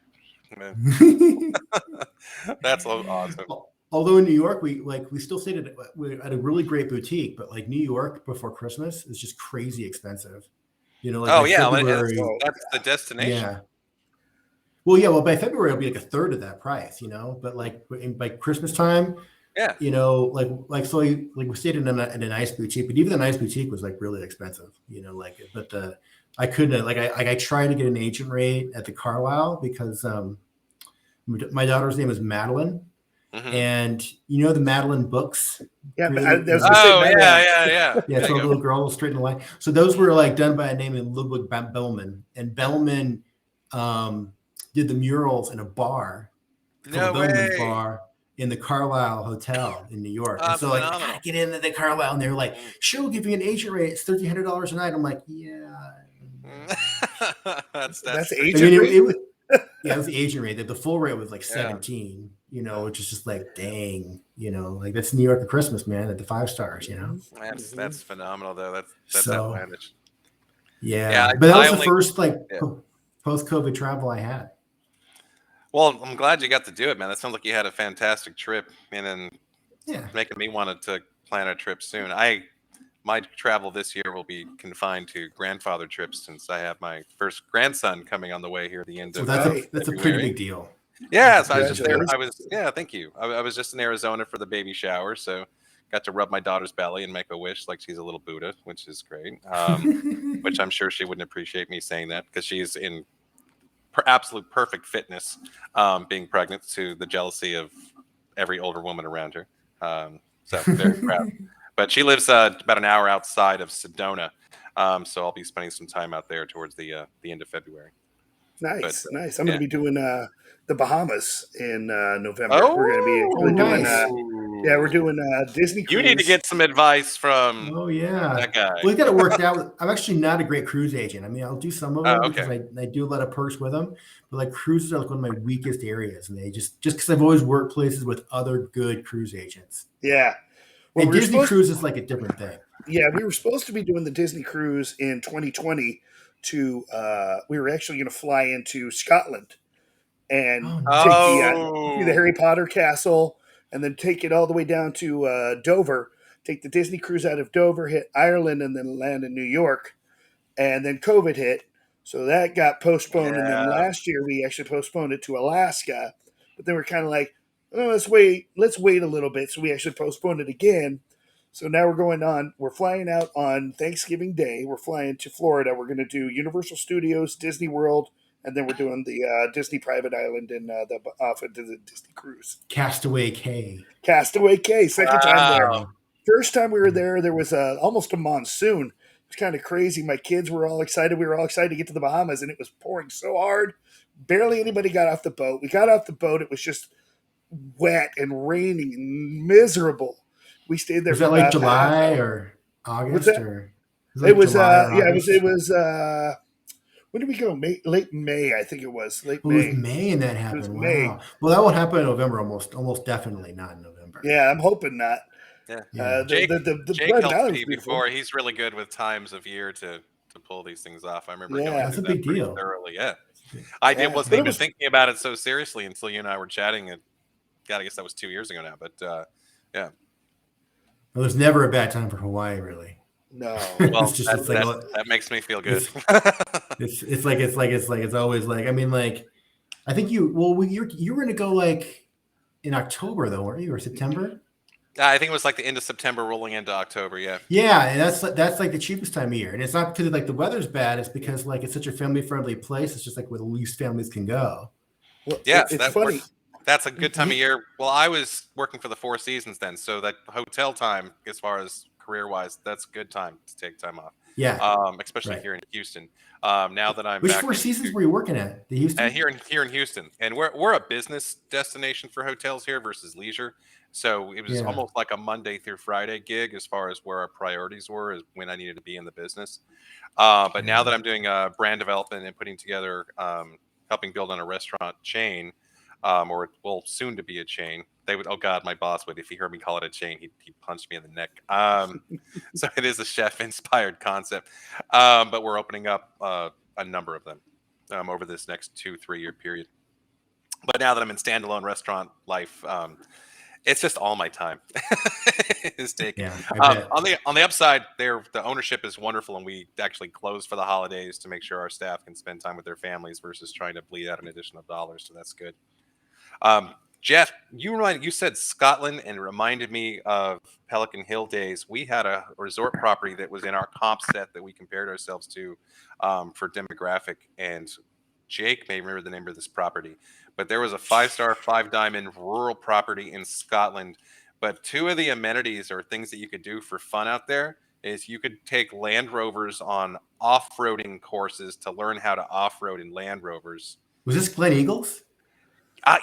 That's awesome. Although in New York, we still stayed at a really great boutique, but like New York before Christmas is just crazy expensive. You know, like Oh by yeah, February, that's the destination. yeah. Well, by February it'll be like a third of that price, you know. But like by Christmas time, yeah, you know, like we stayed in a nice boutique, but even the nice boutique was like really expensive, you know. Like, but I couldn't I tried to get an agent rate at the Carlisle because my daughter's name is Madeline. Mm-hmm. And you know the Madeline books. Yeah, really, yeah. Yeah, 12 little girl straight in the line. So those were like done by a name in Ludwig Bellman, and Bellman did the murals in a bar, No Bellman's way. bar in the Carlisle Hotel in New York. And so like I gotta get into the Carlisle, and they were like, "Sure, we'll give you an agent rate. It's $1,300 a night." I'm like, "Yeah." That's agent rate. Yeah, it was the agent rate. The full rate was like 17, you know, which is just like, dang, you know, like that's New York at Christmas, man, at the 5 stars, you know. That's phenomenal though. That's so, outlandish. Yeah, but that was the first like post-COVID travel I had. Well, I'm glad you got to do it, man. That sounds like you had a fantastic trip, and then making me want to plan a trip soon. My travel this year will be confined to grandfather trips since I have my first grandson coming on the way here at the end of that's a pretty big deal. Yeah, so I was just there. Thank you. I was just in Arizona for the baby shower, so got to rub my daughter's belly and make a wish like she's a little Buddha, which is great. Which I'm sure she wouldn't appreciate me saying that because she's in absolute perfect fitness, being pregnant, to the jealousy of every older woman around her. So very proud. But she lives about an hour outside of Sedona, so I'll be spending some time out there towards the end of February. Nice. I'm going to be doing the Bahamas in November. Oh, we're going to be doing we're doing Disney cruise. You need to get some advice from that guy. Well, you got it worked out. I'm actually not a great cruise agent. I mean, I'll do some of them because I do a lot of perks with them, but like cruises are like one of my weakest areas, and they just because I've always worked places with other good cruise agents. Yeah. Well, and Disney cruise is like a different thing. Yeah, we were supposed to be doing the Disney cruise in 2020 to we were actually going to fly into Scotland and take the Harry Potter castle and then take it all the way down to Dover, take the Disney cruise out of Dover, hit Ireland, and then land in New York. And then COVID hit, so that got postponed. And then last year we actually postponed it to Alaska, but then we're kind of like, oh, let's wait a little bit. So we actually postponed it again. So now we're flying out on Thanksgiving Day. We're flying to Florida. We're going to do Universal Studios, Disney World, and then we're doing the Disney private island and off into the Disney cruise. Castaway Cay, second time there. First time we were there was almost a monsoon. It was kind of crazy. My kids were all excited. We were all excited to get to the Bahamas, and it was pouring so hard. Barely anybody got off the boat. We got off the boat. It was just wet and raining and miserable. We stayed there. Was that like July or August? Or it was it was when did we go? Late May, I think it was. May. It was May, and that happened. Wow. May. Well, that won't happen in November. Almost definitely not in November. Yeah, I'm hoping not. Yeah. Jake helped me before. He's really good with times of year to pull these things off. I remember going that's a big deal. Thoroughly. Yeah, I wasn't even thinking about it so seriously until you and I were chatting. And God, I guess that was 2 years ago now. But yeah. Well, there's never a bad time for Hawaii, really. No, well, that makes me feel good. It's always like, I mean, like, I think you were going to go like in October though, weren't you, or September? I think it was like the end of September, rolling into October. Yeah, and that's like the cheapest time of year, and it's not because like the weather's bad. It's because like it's such a family friendly place. It's just like where the least families can go. Well, yeah, it's funny. That's a good time of year. Well, I was working for the Four Seasons then, so that hotel time, as far as career-wise, that's a good time to take time off. Yeah, especially here in Houston. Now that I'm which back Four Seasons were you working at? The Houston? Here in Houston, and we're a business destination for hotels here versus leisure. So it was almost like a Monday through Friday gig as far as where our priorities were, is when I needed to be in the business. But now that I'm doing brand development and putting together, helping build on a restaurant chain. Or it will soon to be a chain they would. Oh God, my boss would. If he heard me call it a chain, he'd punch me in the neck. So it is a chef-inspired concept, but we're opening up a number of them over this next 2-3 year period. But now that I'm in standalone restaurant life, it's just all my time is taken. Yeah, I bet. On the upside, the ownership is wonderful, and we actually close for the holidays to make sure our staff can spend time with their families versus trying to bleed out an additional dollars. So that's good. Jeff, you said Scotland, and it reminded me of Pelican Hill days. We had a resort property that was in our comp set that we compared ourselves to for demographic, and Jake may remember the name of this property, but there was a 5-star, 5-diamond rural property in Scotland. But two of the amenities or things that you could do for fun out there is you could take Land Rovers on off-roading courses to learn how to off-road in Land Rovers. Was this Glen Eagles?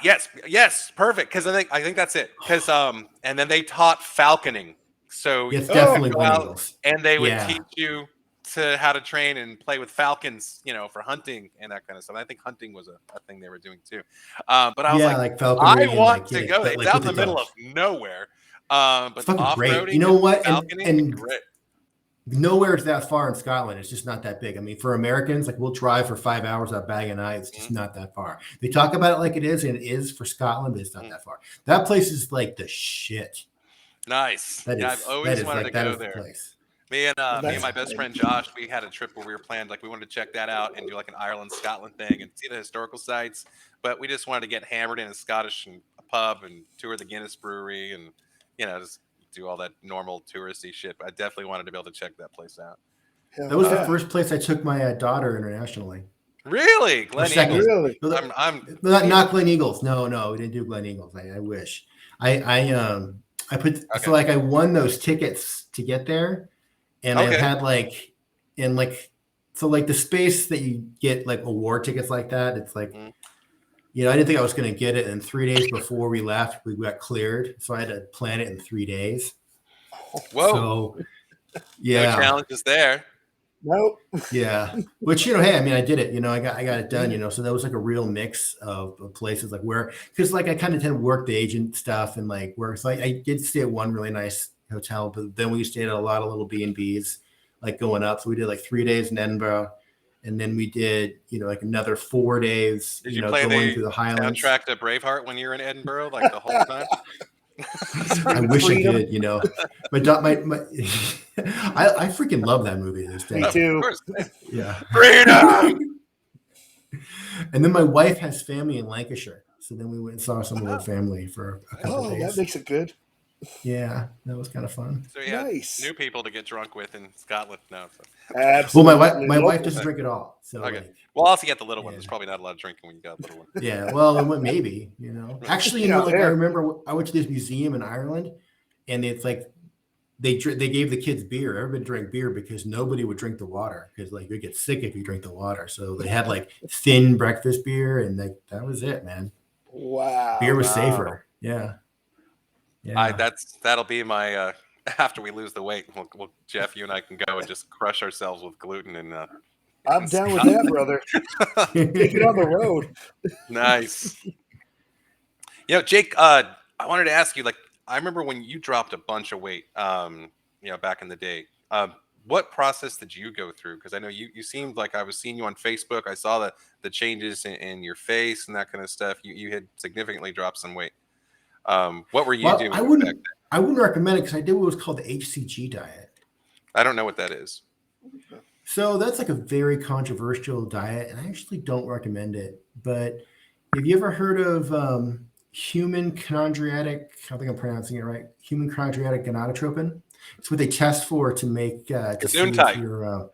Yes, perfect. Because I think that's it. Because and then they taught falconing, so It's definitely go Glen out Eagles. and they would Yeah. teach you to how to train and play with falcons, for hunting and that kind of stuff. I think hunting was a thing they were doing too. But I was like falconry I and, want like, to get go. it, but, It's like, out in with the the middle dogs. of nowhere. But It's fucking off-roading great. You know what? falconing And is great. nowhere is that far in Scotland. It's just not that big. I mean, for Americans, like we'll drive for 5 hours out Bag and Eye. It's just not that far. They talk about it like it is, and it is for Scotland, but it's not that far. That place is like the shit. Nice. That Yeah, is, I've always that is wanted like, to that go is the there. place. Me and That's my best great. friend Josh, we had a trip where we were planned, like we wanted to check that out and do like an Ireland, Scotland thing and see the historical sites. But we just wanted to get hammered in a Scottish pub and tour the Guinness Brewery and just do all that normal touristy shit. But I definitely wanted to be able to check that place out. That was the first place I took my daughter internationally. Really, Glen second. Eagles. Really? I'm Not Glen Eagles. No, we didn't do Glen Eagles. I wish. I put so like I won those tickets to get there, and I had like the space that you get like award tickets like that. It's like I didn't think I was going to get it, and 3 days before we left, we got cleared, so I had to plan it in 3 days. Whoa! So, yeah, no challenges there. Nope. Yeah, which hey, I mean, I did it. I got it done. So that was like a real mix of places, like because like I kind of tend to work the agent stuff and like work. So I did stay at one really nice hotel, but then we stayed at a lot of little B&Bs, like going up. So we did like 3 days in Edinburgh, and then we did like another 4 days. Did you play going through the Highlands. Soundtrack to Braveheart when you were in Edinburgh, like the whole time? I wish I did, but I freaking love that movie. This day. Me too. Of course. Yeah. Freedom. And then my wife has family in Lancashire, so then we went and saw some of her family for a couple of days. That makes it good. Yeah, that was kind of fun. So yeah, Nice. new people to get drunk with in Scotland now. So. Absolutely. Well, my wife doesn't drink at all. So okay. Well, also you got the little one. There's probably not a lot of drinking when you got a little one. Yeah. Well, maybe Actually, I remember I went to this museum in Ireland, and it's like they gave the kids beer. Everybody drank beer because nobody would drink the water because like you get sick if you drink the water. So they had like thin breakfast beer, and that was it, man. Wow. Beer was safer. Yeah. Yeah. That'll be my after we lose the weight. We'll Jeff, you and I can go and just crush ourselves with gluten and. I'm down with that, brother. Take it on the road. Nice. Jake, I wanted to ask you. Like, I remember when you dropped a bunch of weight. Back in the day. What process did you go through? Because I know you seemed like I was seeing you on Facebook. I saw the changes in your face and that kind of stuff. You had significantly dropped some weight. What were you doing? I wouldn't recommend it because I did what was called the HCG diet. I don't know what that is. So that's like a very controversial diet, and I actually don't recommend it. But have you ever heard of human chondriatic? I think I'm pronouncing it right. Human chondriatic gonadotropin. It's what they test for to make to see if you're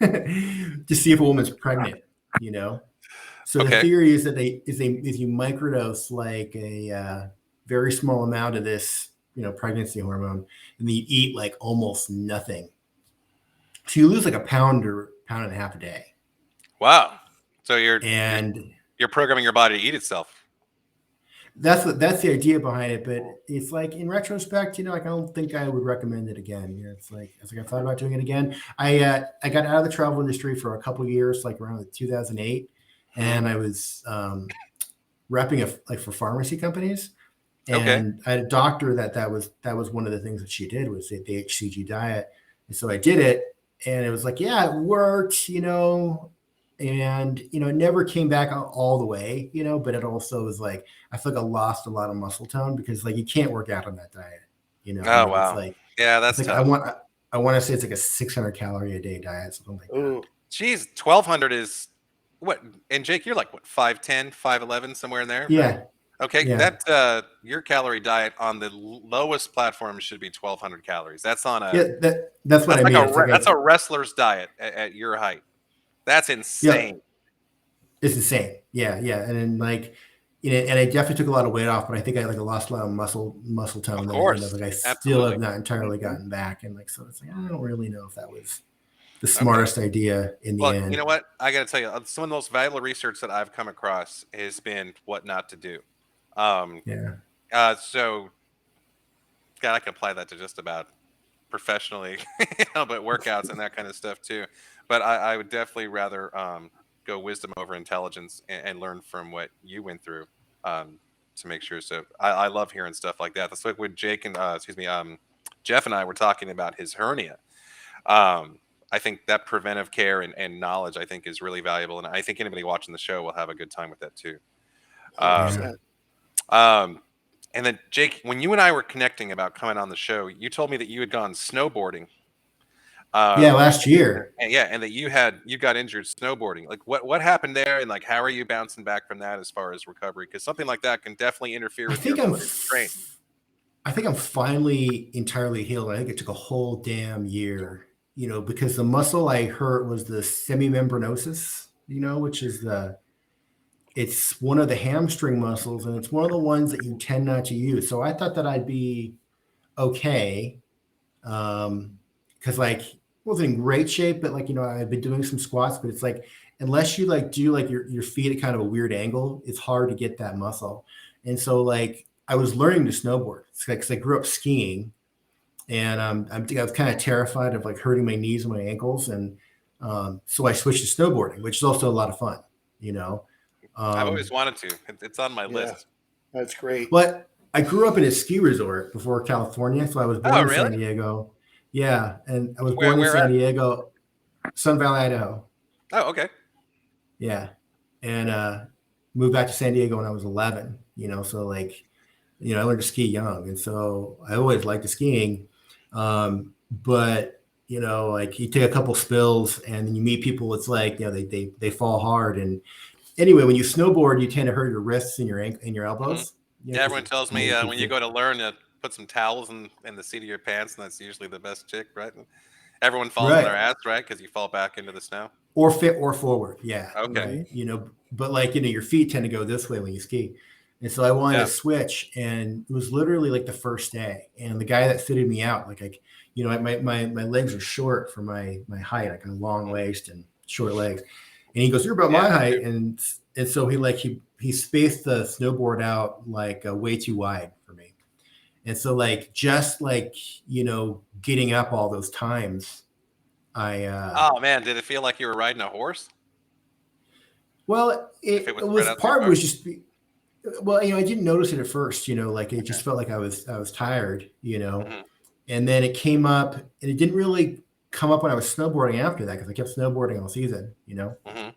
to see if a woman's pregnant. So the theory is that if you microdose like a very small amount of this, pregnancy hormone, and you eat like almost nothing. So you lose like a pound or pound and a half a day. Wow. So you're programming your body to eat itself. That's the idea behind it, but it's like in retrospect, I don't think I would recommend it again. It's like I thought about doing it again. I got out of the travel industry for a couple of years, like around 2008, and I was repping for pharmacy companies. Okay. And I had a doctor that was one of the things that she did was the HCG diet. And so I did it, and it was like, yeah, it worked, and it never came back all the way, but it also was like I feel like I lost a lot of muscle tone because like you can't work out on that diet, Oh it's wow. like Yeah, that's it's like tough. I want to say it's like a 600 calorie a day diet, something like that. Ooh. Geez, 1,200 is what? And Jake, you're like what, 5'10", 5'11", somewhere in there, right? Yeah, Okay, yeah, that your calorie diet on the lowest platform should be 1,200 calories. That's on a yeah. That's what I like mean. It's like that's a wrestler's diet at your height. That's yeah, insane. it's insane. Yeah, yeah, and then like. And I definitely took a lot of weight off, but I think I lost a lot of muscle tone. Of That course, like I still absolutely. have not entirely gotten back, and like so it's like I don't really know if that was the Okay. smartest idea in the Well, end. you know what? I got to tell you, some of the most valuable research that I've come across has been what not to do. Um, Yeah. so, God, I can apply that to just about professionally, but workouts and that kind of stuff too. But I would definitely rather go wisdom over intelligence and learn from what you went through to make sure. So I love hearing stuff like that. That's like when Jake and Jeff and I were talking about his hernia. I think that preventive care and knowledge I think is really valuable, and I think anybody watching the show will have a good time with that too. Um, 100%. um, and then Jake, when you and I were connecting about coming on the show, you told me that you had gone snowboarding. Yeah, last year. And yeah, and that you got injured snowboarding. Like what happened there, and like how are you bouncing back from that as far as recovery? Because something like that can definitely interfere I with your think I'm ability to train. I think I'm finally entirely healed. I think it took a whole damn year, because the muscle I hurt was the semimembranosus, which is it's one of the hamstring muscles, and it's one of the ones that you tend not to use. So I thought that I'd be okay. Because like wasn't in great shape, but like I've been doing some squats, but it's like unless you like do like your feet at kind of a weird angle, it's hard to get that muscle. And so like I was learning to snowboard. It's like 'cause I grew up skiing, and I was kind of terrified of like hurting my knees and my ankles, and so I switched to snowboarding, which is also a lot of fun. I've always wanted to. It's on my Yeah, list. that's great. But I grew up in a ski resort before California, so I was born Oh, in San really? Diego. Yeah, and I was Where born in where San at? Diego, Sun Valley, Idaho. Oh, okay. Yeah, and moved back to San Diego when I was 11. So like, I learned to ski young, and so I always liked the skiing. But like you take a couple spills, and then you meet people. It's like they fall hard, and anyway, when you snowboard, you tend to hurt your wrists and your Mhm. elbows. Yeah, everyone tells me You when you go to learn to put some towels in the seat of your pants, and that's usually the best chick, right? Everyone falls on their right. ass, right? Because you fall back into the snow. Or fit or forward. Yeah. Okay. Right. But like, your feet tend to go this way when you ski. And so I wanted Yeah. to switch, and it was literally like the first day. And the guy that fitted me out, my legs are short for my height, like a long waist and short legs. And he goes, "You're about my height." And so he spaced the snowboard out like way too wide for me. And so like, just like, getting up all those times, Oh man, did it feel like you were riding a horse? well, If it it was was spread out too part of it far? was just, well, I didn't notice it at first, like it just Okay. felt like I was tired, Mhm. and then it came up, and it didn't really come up when I was snowboarding after that because I kept snowboarding all season, Mhm.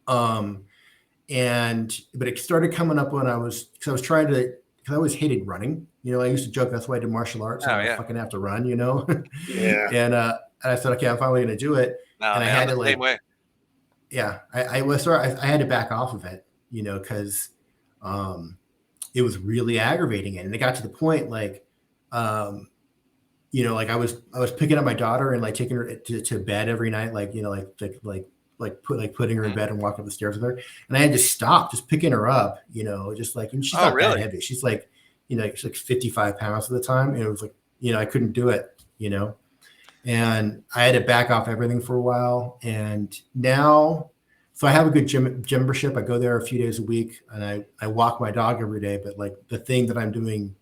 um, but it started coming up when because I was trying to, because I always hated running, I used to joke that's why I did martial arts, so Oh I yeah. fucking have to run, Yeah. and I said, okay, I'm finally going to do it, No and I man, I'm had the to same like, way. yeah, I had to back off of it, because it was really aggravating, and it got to the point like, like I was picking up my daughter and like taking her to bed every night, like putting her in Mhm. bed and walking up the stairs with her, and I had to stop just picking her up, just like, and she's Oh not that really? heavy, she's like, she's like 55 pounds at the time, and it was like, I couldn't do it, and I had to back off everything for a while. And now, so I have a good gym membership. I go there a few days a week, and I walk my dog every day. But like the thing that I'm doing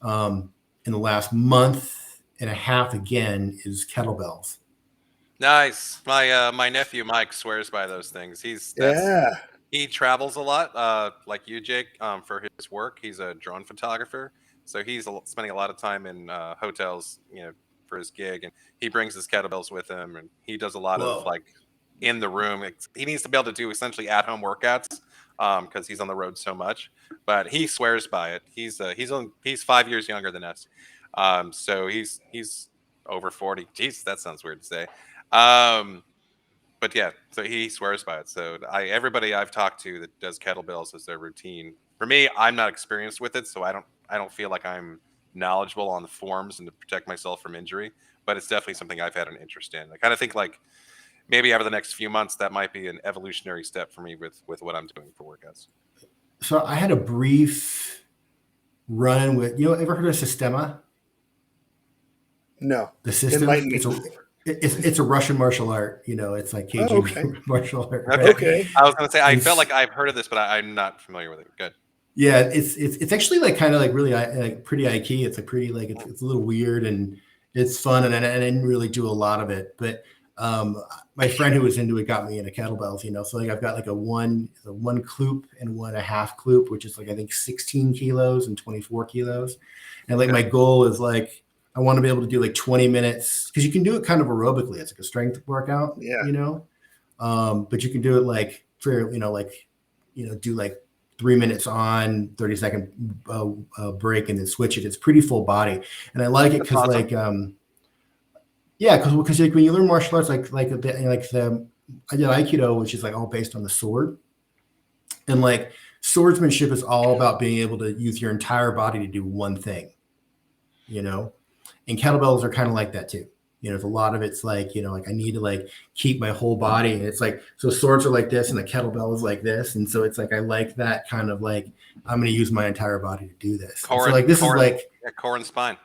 in the last month and a half again is kettlebells. Nice. My nephew Mike swears by those things. Yeah. He travels a lot, like you, Jake, for his work. He's a drone photographer, so he's spending a lot of time in hotels, for his gig, and he brings his kettlebells with him, and he does a lot of Whoa. like in the room. He needs to be able to do essentially at home workouts because he's on the road so much. But he swears by it. He's 5 years younger than us, so he's over 40. Jeez, that sounds weird to say. But yeah, so he swears by it. So everybody I've talked to that does kettlebells as their routine. For me, I'm not experienced with it, so I don't feel like I'm knowledgeable on the forms and to protect myself from injury. But it's definitely something I've had an interest in. I kind of think like maybe over the next few months that might be an evolutionary step for me with what I'm doing for workouts. So I had a brief run with, ever heard of Sistema? No. The system. Enlighten me. It's a Russian martial art. It's like KGB okay. martial art. Okay. I was going to say I felt like I've heard of this, but I'm not familiar with it. Good. Yeah, it's actually like kind of like really like pretty Aikido. It's a pretty like it's a little weird and it's fun, and I didn't really do a lot of it, but my friend who was into it got me into kettlebells. So like I've got like a one kloop and 1.5 kloop, which is like I think 16 kilos and 24 kilos, and like my goal is like I want to be able to do like 20 minutes because you can do it kind of aerobically. It's like a strength workout, but you can do it like for do like 3 minutes on, 30-second break, and then switch it. It's pretty full body, and I like it because awesome. Because like when you learn martial arts, I did Aikido, which is like all based on the sword, and like swordsmanship is all about being able to use your entire body to do one thing, and kettlebells are kind of like that too. There's a lot of it's like, like I need to like keep my whole body. And it's like, so swords are like this and the kettlebell is like this. And so it's like, I like that kind of like, I'm going to use my entire body to do this. Core and spine.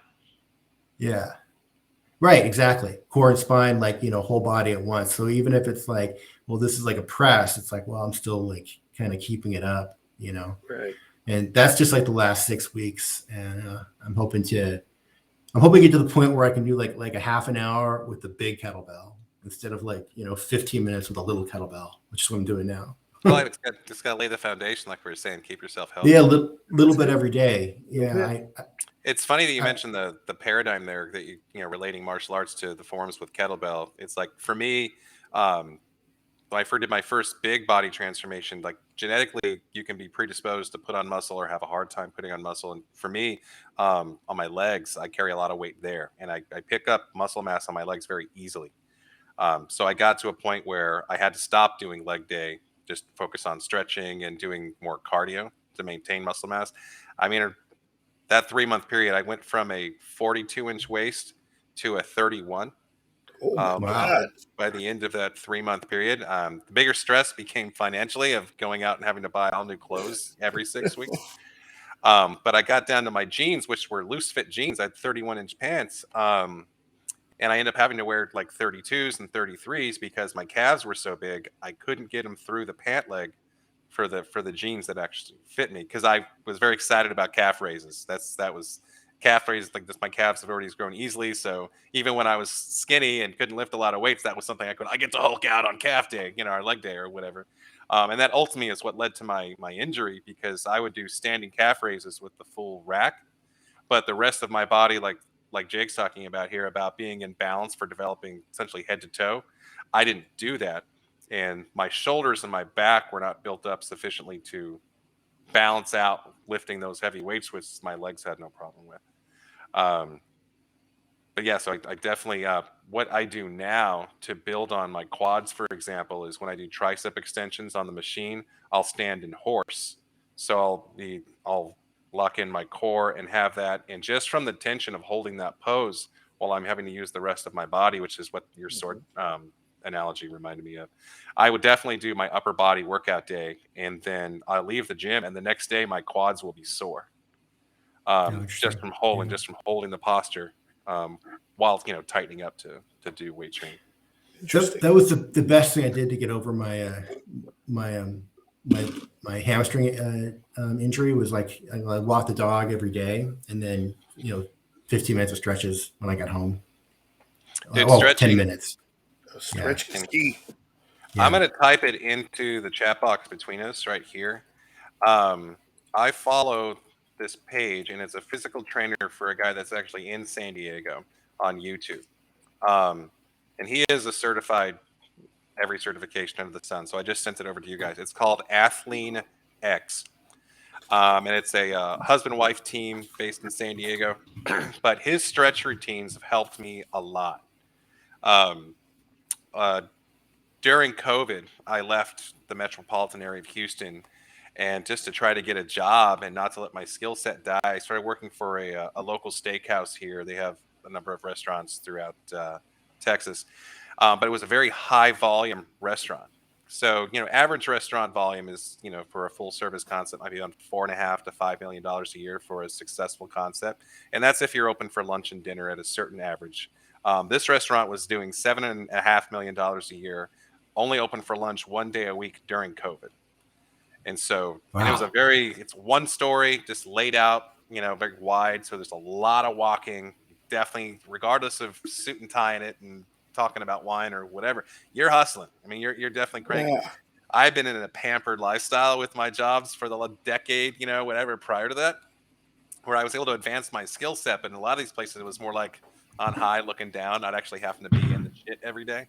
Yeah. Right. Exactly. Core and spine, like, whole body at once. So even if it's like, well, this is like a press, it's like, well, I'm still like kind of keeping it up, Right. And that's just like the last 6 weeks. And I'm hoping to get to the point where I can do like a half an hour with the big kettlebell instead of like, 15 minutes with a little kettlebell, which is what I'm doing now. Well, just got to lay the foundation, like we were saying, keep yourself healthy. Yeah, little bit every day. Yeah. It's funny that you mentioned the paradigm there that relating martial arts to the forms with kettlebell. It's like for me, when I did my first big body transformation, like genetically, you can be predisposed to put on muscle or have a hard time putting on muscle. And for me, on my legs, I carry a lot of weight there, and I pick up muscle mass on my legs very easily. So I got to a point where I had to stop doing leg day, just focus on stretching and doing more cardio to maintain muscle mass. I mean, that 3-month period, I went from a 42-inch waist to a 31. Oh my God. By the end of that 3-month period, the bigger stress became financially of going out and having to buy all new clothes every 6 weeks. But I got down to my jeans, which were loose fit jeans. I had 31-inch pants. And I ended up having to wear like 32s and 33s because my calves were so big. I couldn't get them through the pant leg for the jeans that actually fit me. Cause I was very excited about calf raises. That was calf raises, like this, my calves have already grown easily. So even when I was skinny and couldn't lift a lot of weights, that was something I get to Hulk out on calf day, or leg day or whatever. And that ultimately is what led to my injury, because I would do standing calf raises with the full rack, but the rest of my body, like Jake's talking about here, about being in balance for developing essentially head to toe, I didn't do that. And my shoulders and my back were not built up sufficiently to balance out lifting those heavy weights, which my legs had no problem with. But yeah, so I definitely, what I do now to build on my quads, for example, is when I do tricep extensions on the machine, I'll stand in horse. So I'll lock in my core and have that. And just from the tension of holding that pose while I'm having to use the rest of my body, which is what your sword analogy reminded me of, I would definitely do my upper body workout day, and then I leave the gym, and the next day my quads will be sore, just from holding the posture while tightening up to do weight training. That was the best thing I did to get over my my hamstring injury. Was like I walked the dog every day, and then 15 minutes of stretches when I got home. Dude, 10 minutes. Stretch is key. I'm going to type it into the chat box between us right here. I follow this page, and it's a physical trainer for a guy that's actually in San Diego on YouTube. And he is a certified, every certification under the sun. So I just sent it over to you guys. It's called Athlean X. And it's a husband-wife team based in San Diego. But his stretch routines have helped me a lot. During COVID, I left the metropolitan area of Houston, and just to try to get a job and not to let my skill set die, I started working for a local steakhouse here. They have a number of restaurants throughout Texas, but it was a very high volume restaurant. So, average restaurant volume is, for a full service concept, might be on $4.5 to $5 million a year for a successful concept. And that's if you're open for lunch and dinner at a certain average. This restaurant was doing $7.5 million a year, only open for lunch one day a week during COVID. And so and it was it's one story, just laid out, very wide. So there's a lot of walking, definitely, regardless of suit and tie in it and talking about wine or whatever, you're hustling. I mean, you're definitely cranking. Yeah. I've been in a pampered lifestyle with my jobs for the decade, whatever prior to that, where I was able to advance my skill set. But in a lot of these places, it was more like on high looking down. I'd actually happen to be in the shit every day.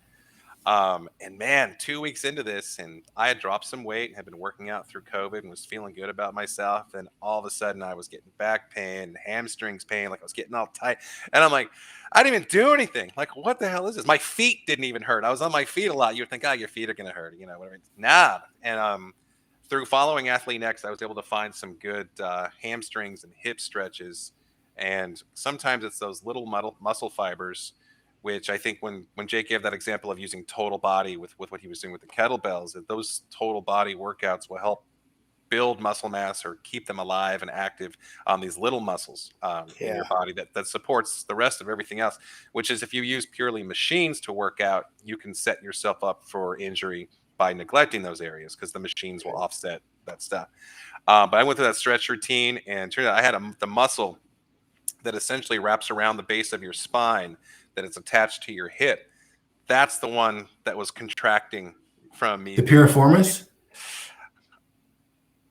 And man, 2 weeks into this, and I had dropped some weight and had been working out through COVID and was feeling good about myself. And all of a sudden I was getting back pain, hamstrings pain, like I was getting all tight. And I'm like, I didn't even do anything. Like, what the hell is this? My feet didn't even hurt. I was on my feet a lot. You would think, your feet are going to hurt, whatever. Nah. And, through following Athlean X, I was able to find some good hamstrings and hip stretches. And sometimes it's those little muscle fibers, which I think when Jake gave that example of using total body with what he was doing with the kettlebells, that those total body workouts will help build muscle mass or keep them alive and active on these little muscles in your body that supports the rest of everything else, which is if you use purely machines to work out, you can set yourself up for injury by neglecting those areas because the machines will offset that stuff. But I went through that stretch routine, and turned out I had the muscle that essentially wraps around the base of your spine that is attached to your hip. That's the one that was contracting from me. The piriformis?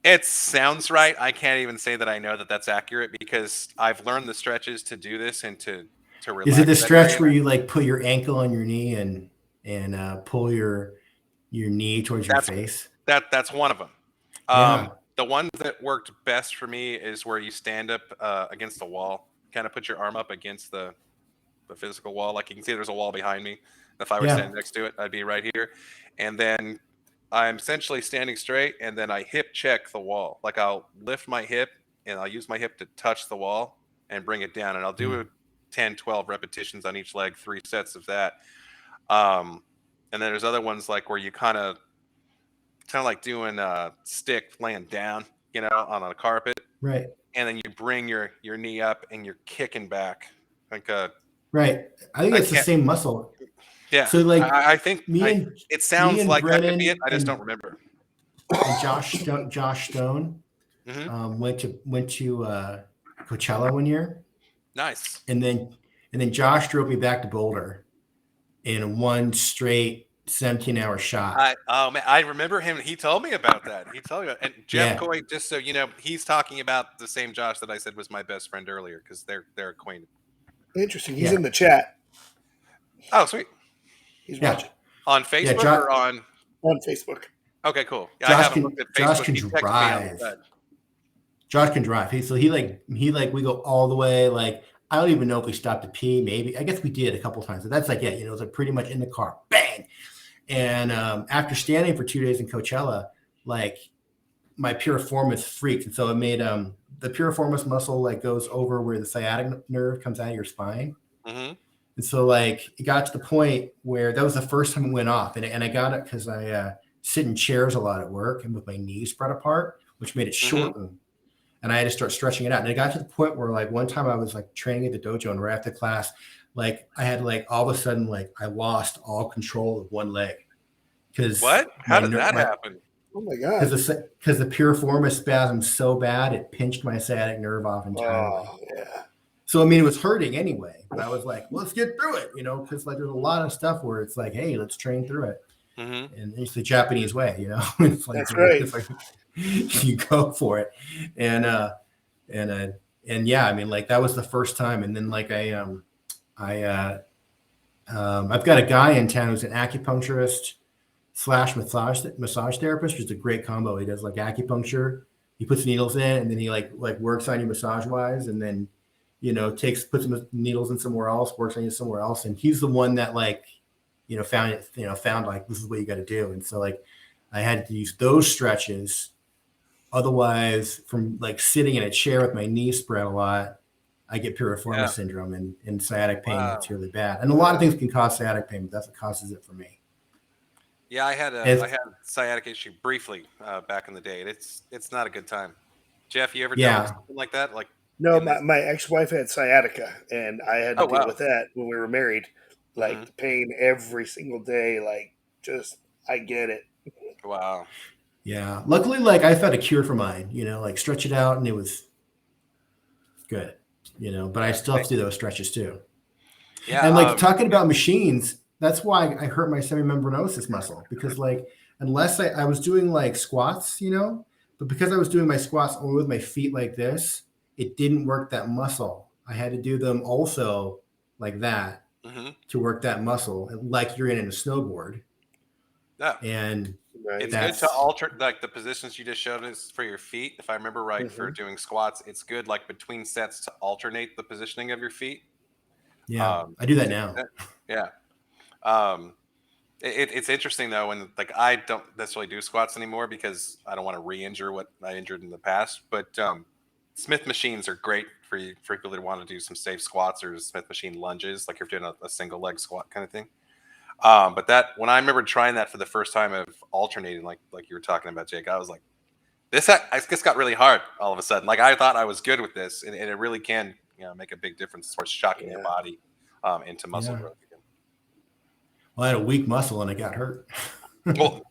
It sounds right. I can't even say that I know that that's accurate because I've learned the stretches to do this and to relax. Is it the stretch where you like put your ankle on your knee and pull your knee towards your face? That's one of them. The one that worked best for me is where you stand up against the wall, kind of put your arm up against the physical wall. Like you can see there's a wall behind me. If I were standing next to it, I'd be right here. And then I'm essentially standing straight, and then I hip check the wall. Like I'll lift my hip, and I'll use my hip to touch the wall and bring it down. And I'll do 10, 12 repetitions on each leg, 3 sets of that. And then there's other ones like where you kind of like doing a stick laying down, on a carpet. Right. And then you bring your knee up and you're kicking back like a. Right. I think it's the same muscle. Yeah. So like I think it sounds like that could be it. I just don't remember. And Josh Stone went to Coachella one year. Nice. And then Josh drove me back to Boulder in one straight 17-hour shot. I remember him. He told me about that. And Jeff Coy, just so you know, he's talking about the same Josh that I said was my best friend earlier because they're acquainted. Interesting. He's in the chat. Oh, sweet. He's watching on Facebook or on Facebook. Okay, cool. Yeah, Josh can drive. Josh can drive. We go all the way. Like I don't even know if we stopped to pee. Maybe I guess we did a couple of times. But that's like it's like pretty much in the car. Bang. And after standing for 2 days in Coachella, like my piriformis freaked, and so it made the piriformis muscle like goes over where the sciatic nerve comes out of your spine. Mm-hmm. And so like it got to the point where that was the first time it went off, and I got it because I sit in chairs a lot at work and with my knees spread apart, which made it shorten. And I had to start stretching it out. And it got to the point where like one time I was like training at the dojo, and right after class, like I had like all of a sudden like I lost all control of one leg. Because what? How did that happen? Oh my god! Because the piriformis spasm so bad it pinched my sciatic nerve off entirely. Oh yeah. So I mean it was hurting anyway, but I was like, let's get through it, because like there's a lot of stuff where it's like, hey, let's train through it. and it's the Japanese way, you know. It's like, That's right. it's like you go for it, and yeah, I mean, like that was the first time, and then like I've got a guy in town who's an acupuncturist slash massage therapist, which is a great combo. He does like acupuncture, he puts needles in, and then he like works on you massage wise, and then puts some needles in somewhere else, works on you somewhere else, and he's the one that like found like this is what you got to do, and so like I had to use those stretches. Otherwise, from like sitting in a chair with my knee spread a lot, I get piriformis syndrome and sciatic pain. Wow. It's really bad. And a lot of things can cause sciatic pain, but that's what causes it for me. Yeah, I had a sciatic issue briefly back in the day. It's not a good time. Jeff, you ever dealt with something like that? Like no, my ex-wife had sciatica, and I had to deal wow. with that when we were married. Like the pain every single day. Like just I get it. Wow. Yeah. Luckily, like I found a cure for mine. Like stretch it out, and it was good. But I still have to do those stretches too. Yeah. And like talking about machines, that's why I hurt my semimembranosus muscle, because like unless I was doing like squats, but because I was doing my squats only with my feet like this, it didn't work that muscle. I had to do them also like that to work that muscle, like you're in a snowboard. Yeah. And it's good to alter like the positions you just showed us for your feet. If I remember right, for doing squats, it's good like between sets to alternate the positioning of your feet. Yeah, I do that now. Yeah. It's interesting though, when like I don't necessarily do squats anymore because I don't want to re-injure what I injured in the past. But Smith machines are great for people that want to do some safe squats or Smith machine lunges, like if you're doing a single leg squat kind of thing. But that when I remember trying that for the first time of alternating, like you were talking about, Jake, I was like, this got really hard all of a sudden. Like I thought I was good with this, and it really can make a big difference as far as shocking your body into muscle growth again. Well, I had a weak muscle and I got hurt. Well,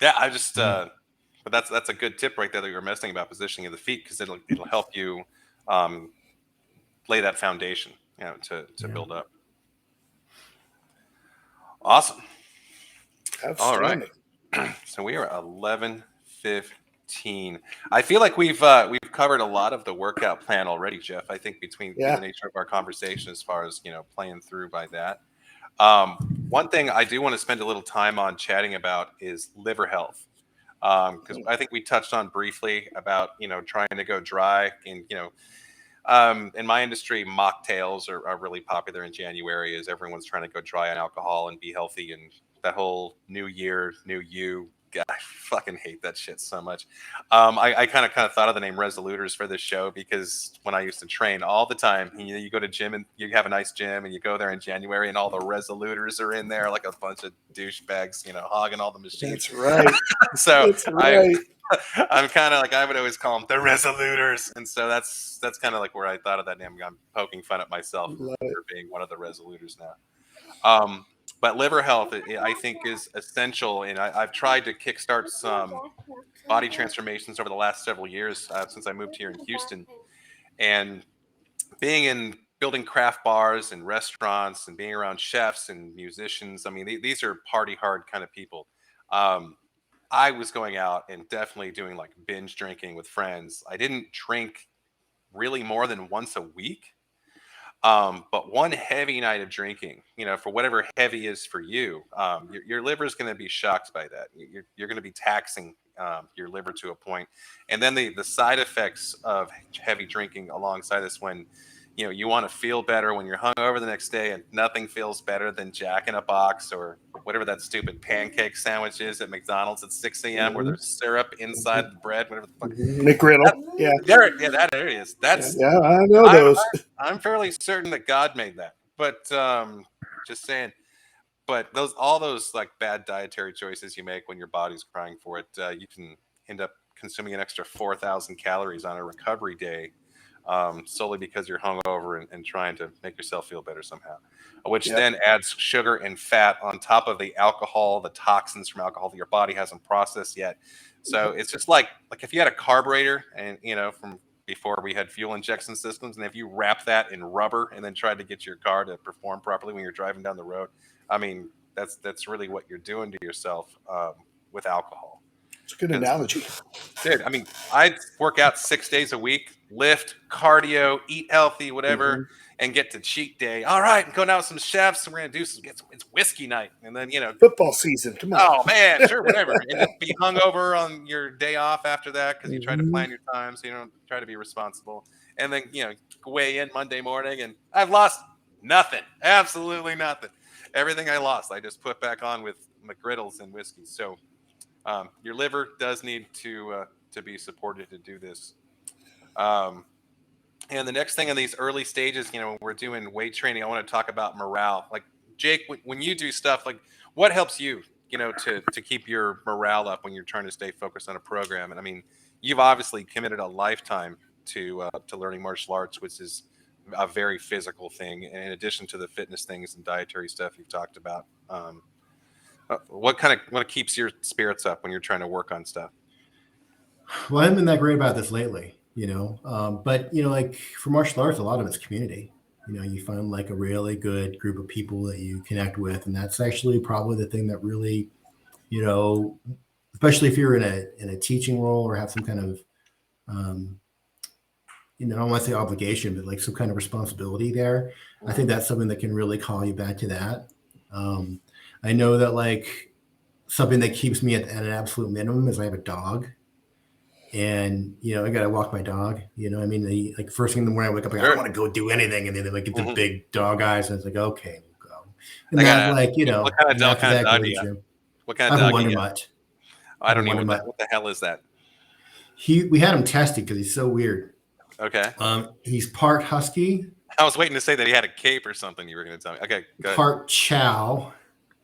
yeah, I just but that's a good tip right there that you were mentioning about positioning of the feet, because it'll help you lay that foundation, to build up. Awesome. All right. So we are 11:15. I feel like we've covered a lot of the workout plan already, Jeff. I think between the nature of our conversation as far as playing through by that. One thing I do want to spend a little time on chatting about is liver health, because I think we touched on briefly about trying to go dry, and in my industry, mocktails are really popular in January, as everyone's trying to go dry on alcohol and be healthy, and that whole new year, new you. God, I fucking hate that shit so much. I kind of thought of the name Resoluters for this show, because when I used to train all the time, you go to gym and you have a nice gym and you go there in January and all the Resoluters are in there, like a bunch of douchebags, hogging all the machines. That's right. So that's right. I'm kind of like, I would always call them the Resoluters, and so that's kind of like where I thought of that name. I'm poking fun at myself for being one of the Resoluters now. But liver health, I think, is essential, and I've tried to kickstart some body transformations over the last several years since I moved here in Houston, and building craft bars and restaurants and being around chefs and musicians. I mean, these are party hard kind of people. I was going out and definitely doing like binge drinking with friends. I didn't drink really more than once a week. But one heavy night of drinking, for whatever heavy is for you, your liver is going to be shocked by that. You're going to be taxing your liver to a point. And then the side effects of heavy drinking alongside this, when you want to feel better when you're hungover the next day, and nothing feels better than Jack in a Box or whatever that stupid pancake sandwich is at McDonald's at 6 a.m. where there's syrup inside the bread, whatever the fuck. McGriddle. That there it is. That's I know those. I'm fairly certain that God made that, but just saying. But all those like bad dietary choices you make when your body's crying for it, you can end up consuming an extra 4,000 calories on a recovery day, solely because you're hungover and trying to make yourself feel better somehow, which then adds sugar and fat on top of the alcohol, the toxins from alcohol that your body hasn't processed yet. So it's just like if you had a carburetor, and from before we had fuel injection systems, and if you wrap that in rubber and then tried to get your car to perform properly when you're driving down the road, I mean, that's really what you're doing to yourself with alcohol. It's a good analogy. Dude, I mean, I work out 6 days a week, lift, cardio, eat healthy, whatever, and get to cheat day. All right, I'm going out with some chefs, and we're gonna do some. It's whiskey night, and then Football season. Come on. Oh man, sure, whatever, and just be hungover on your day off after that because you try to plan your time, so you don't try to be responsible, and then weigh in Monday morning, and I've lost nothing, absolutely nothing. Everything I lost, I just put back on with McGriddles and whiskey. So. Your liver does need to be supported to do this. And the next thing in these early stages, when we're doing weight training, I want to talk about morale. Like Jake, when you do stuff, like what helps you, to keep your morale up when you're trying to stay focused on a program? And I mean, you've obviously committed a lifetime to learning martial arts, which is a very physical thing. And in addition to the fitness things and dietary stuff you've talked about. What keeps your spirits up when you're trying to work on stuff? Well, I haven't been that great about this lately, but like for martial arts, a lot of it's community. You find like a really good group of people that you connect with, and that's actually probably the thing that really, especially if you're in a teaching role or have some kind of, I don't want to say obligation, but like some kind of responsibility there. I think that's something that can really call you back to that. I know that like something that keeps me at an absolute minimum is I have a dog, and I got to walk my dog. I mean, like first thing in the morning I wake up, like, I don't want to go do anything, and then they like get the big dog eyes, and it's like, okay, we'll go. And then what kind of dog do you have? What kind of dog? I have a Wonder Mutt. I don't even know what the hell is that. We had him tested because he's so weird. Okay. He's part husky. I was waiting to say that he had a cape or something. You were going to tell me. Okay, go ahead. Part chow.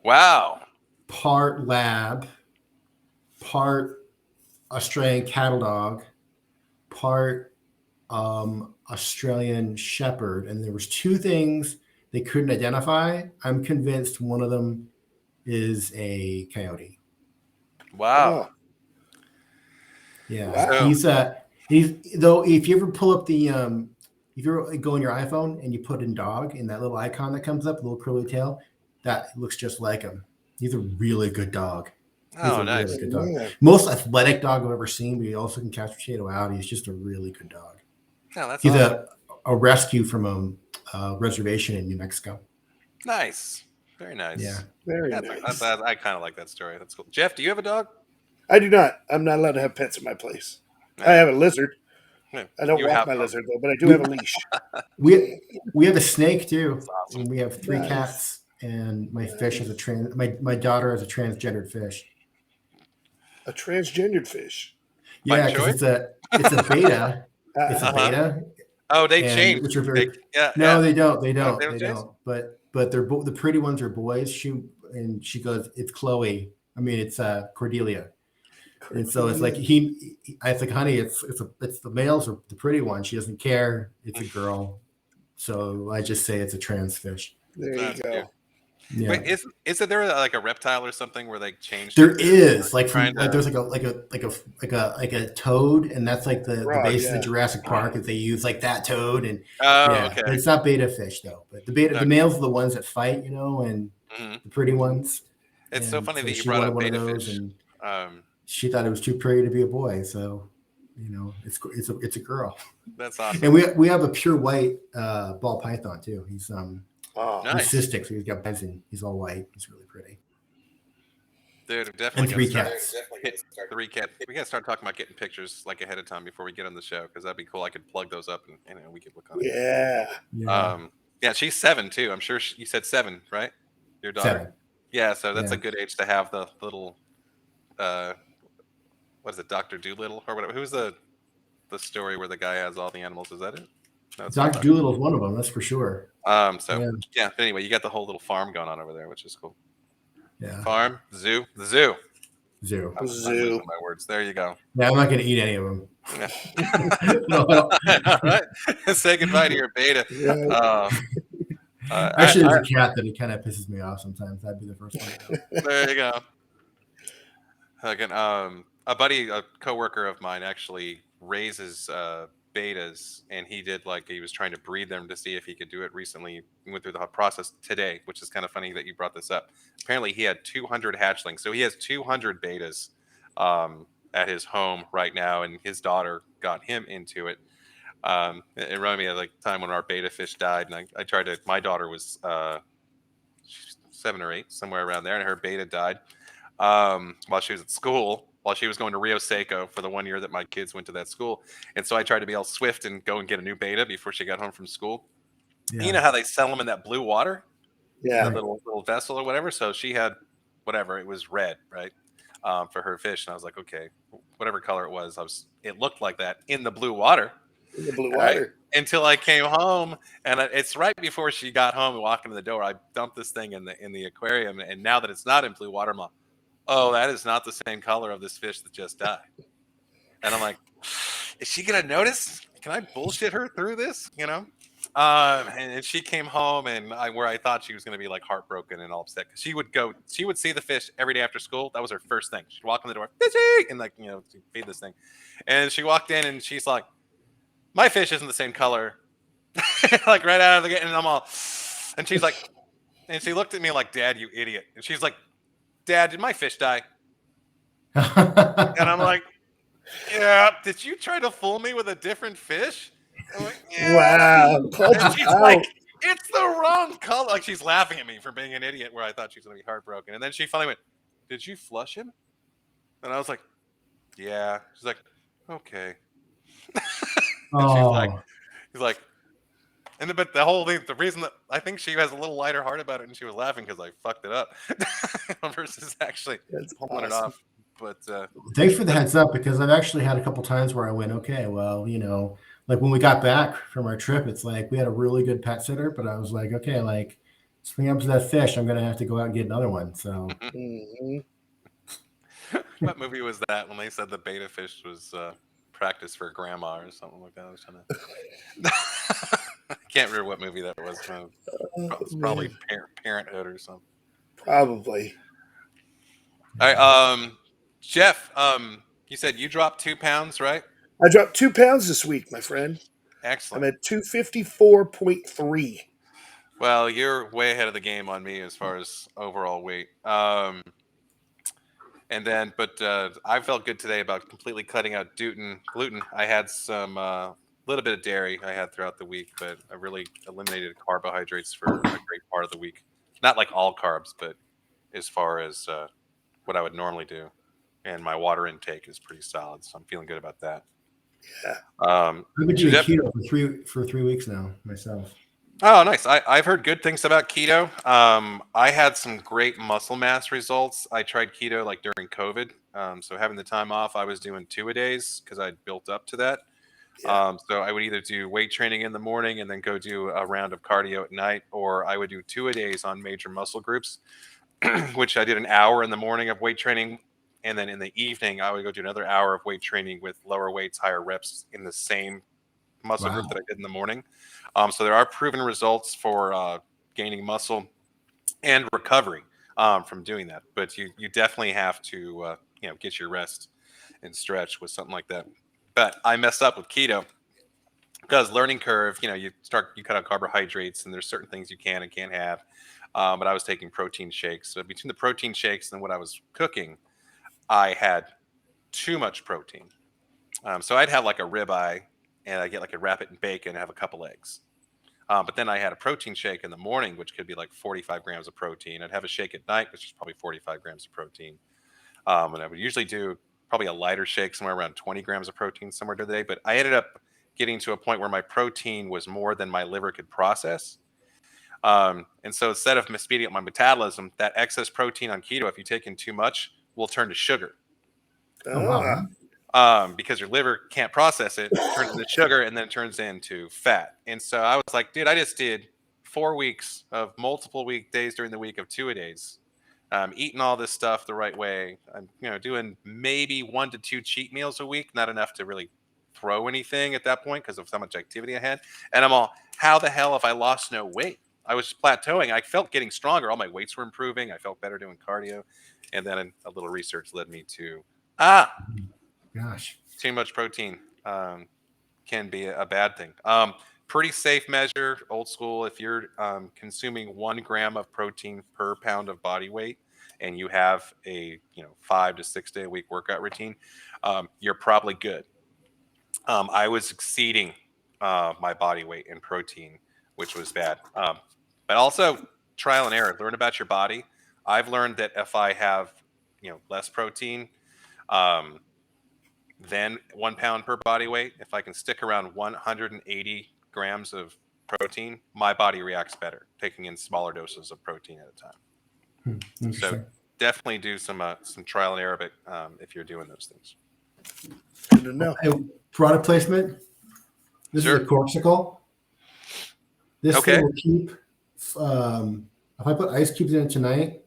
Wow. Part lab, part Australian cattle dog, part Australian shepherd, and there was two things they couldn't identify. I'm convinced one of them is a coyote. Wow. Yeah. Wow. He's though if you ever pull up the if you ever go on your iPhone and you put in dog in that little icon that comes up, the little curly tail, that looks just like him. He's a really good dog. Nice. Really good dog. Yeah. Most athletic dog I've ever seen, but he also can catch potato out. He's just a really good dog. Oh, that's He's awesome. a rescue from a reservation in New Mexico. Nice. Very nice. Yeah. Very nice. I kind of like that story. That's cool. Jeff, do you have a dog? I do not. I'm not allowed to have pets in my place. No. I have a lizard. No. I don't walk my lizard, though, but I do have a leash. We have a snake, too. Awesome. And we have 3 cats. And my fish is my daughter is a transgendered fish. A transgendered fish? Yeah, because it's a beta. It's a beta. Oh, they changed. Which are very, they don't. They don't. But they're the pretty ones are boys. She goes, it's Chloe. I mean, it's Cordelia. And so it's like I think, honey, it's the males are the pretty one. She doesn't care. It's a girl. So I just say it's a trans fish. There you go. Cute. Yeah. Wait, isn't there like a reptile or something where they changed? There is there's like a toad, and that's like the base of Jurassic Park. That they use like that toad, and okay. But it's not beta fish though. But the males are the ones that fight, and the pretty ones. It's so funny that you brought up beta fish. And she thought it was too pretty to be a boy, so it's a girl. That's awesome. And we have a pure white ball python too. He's nice. He's cystic, so he's got benzene. He's all white. He's really pretty. Dude, definitely. And 3 cats. 3 cats. We gotta start talking about getting pictures like ahead of time before we get on the show, because that'd be cool. I could plug those up and we could look on it. Yeah, she's 7 too. I'm sure you said 7, right? Your daughter. 7. Yeah, so that's a good age to have the little. What is it, Dr. Doolittle or whatever? Who's the story where the guy has all the animals? Is that it? No, Dr. Doolittle is one of them, that's for sure. Yeah. Anyway, you got the whole little farm going on over there, which is cool. Yeah. Farm, zoo, the zoo. Zoo. I'm losing my words. There you go. Yeah, I'm not going to eat any of them. All right. Say goodbye to your beta. Actually, there's a cat that he kind of pisses me off sometimes. That'd be the first one. There you go. Again, a coworker of mine actually raises betas, and he did he was trying to breed them to see if he could do it recently. He went through the process today, which is kind of funny that you brought this up. Apparently, he had 200 hatchlings, so he has 200 betas at his home right now, and his daughter got him into it. It reminded me of the time when our beta fish died, and I tried to. My daughter was 7 or 8, somewhere around there, and her beta died while she was at school, while she was going to Rio Seco for the 1 year that my kids went to that school. And so I tried to be all swift and go and get a new beta before she got home from school. Yeah. You know how they sell them in that blue water, Yeah. that little vessel or whatever. So she had whatever, it was red, right, for her fish. And I was like, okay, whatever color it was, it looked like that in the blue water. In the blue Right? water. Until I came home, and it's right before she got home and walked into the door. I dumped this thing in the aquarium, and now that it's not in blue water, I'm like, oh, that is not the same color of this fish that just died. And I'm like, is she gonna notice? Can I bullshit her through this? And she came home, and where I thought she was gonna be heartbroken and all upset, because she would see the fish every day after school. That was her first thing. She'd walk in the door, fishy, and feed this thing. And she walked in, and she's like, my fish isn't the same color, right out of the gate. And I'm all, and she's like, and she looked at me like, Dad, you idiot. And she's like, Dad, did my fish die? And I'm like, yeah, did you try to fool me with a different fish? I'm like, yeah. Wow. And she's like, it's the wrong color. Like, she's laughing at me for being an idiot, where I thought she was going to be heartbroken. And then she finally went, did you flush him? And I was like, yeah. She's like, okay. Oh. He's like, but the whole thing, the reason that I think she has a little lighter heart about it, and she was laughing because I fucked it up versus actually pulling it off. But thanks for the heads up, because I've actually had a couple times where I went, okay, well, when we got back from our trip, it's like we had a really good pet sitter, but I was like, okay, swing up to that fish, I'm gonna have to go out and get another one. So what movie was that when they said the beta fish was practice for grandma or something like that? I was trying to I can't remember what movie that was. It's probably Parenthood or something. Probably. All right, Jeff, you said you dropped 2 pounds, right? I dropped 2 pounds this week, my friend. Excellent. I'm at 254.3. Well, you're way ahead of the game on me as far as overall weight. But I felt good today about completely cutting out gluten. I had some little bit of dairy I had throughout the week, but I really eliminated carbohydrates for a great part of the week. Not like all carbs, but as far as what I would normally do. And my water intake is pretty solid, so I'm feeling good about that. Yeah. I've been doing keto for 3 weeks now myself. Oh, nice. I've heard good things about keto. I had some great muscle mass results. I tried keto during COVID. So having the time off, I was doing 2-a-days because I'd built up to that. Yeah. So I would either do weight training in the morning and then go do a round of cardio at night, or I would do 2-a-days on major muscle groups, which I did an hour in the morning of weight training. And then in the evening, I would go do another hour of weight training with lower weights, higher reps in the same muscle group that I did in the morning. So there are proven results for gaining muscle and recovery from doing that. But you definitely have to get your rest and stretch with something like that. But I messed up with keto because learning curve. You cut out carbohydrates, and there's certain things you can and can't have. But I was taking protein shakes. So between the protein shakes and what I was cooking, I had too much protein. So I'd have a ribeye, and I get a wrap it in bacon and have a couple eggs. But then I had a protein shake in the morning, which could be 45 grams of protein. I'd have a shake at night, which is probably 45 grams of protein. And I would usually do probably a lighter shake, somewhere around 20 grams of protein somewhere during the day. But I ended up getting to a point where my protein was more than my liver could process. And so instead of speeding up my metabolism, that excess protein on keto, if you take in too much, will turn to sugar. Because your liver can't process it, turns into sugar, and then it turns into fat. And so I was like, dude, I just did 4 weeks of multiple weekdays during the week of 2-a-days, eating all this stuff the right way. I'm doing maybe 1 to 2 cheat meals a week, not enough to really throw anything at that point because of how much activity I had. And I'm all, how the hell have I lost no weight? I was plateauing. I felt getting stronger. All my weights were improving. I felt better doing cardio. And then a little research led me to, gosh, too much protein. can be a bad thing. Pretty safe measure, old school. If you're consuming 1 gram of protein per pound of body weight, and you have a 5 to 6 day a week workout routine, you're probably good. I was exceeding my body weight in protein, which was bad. But also trial and error. Learn about your body. I've learned that if I have less protein, um, than 1 pound per body weight, if I can stick around 180 grams of protein, my body reacts better, taking in smaller doses of protein at a time. So Interesting. definitely do some trial and error if you're doing those things. Good to know. Hey, product placement. This Sure. is a corksicle. This Okay. thing will keep. If I put ice cubes in it tonight,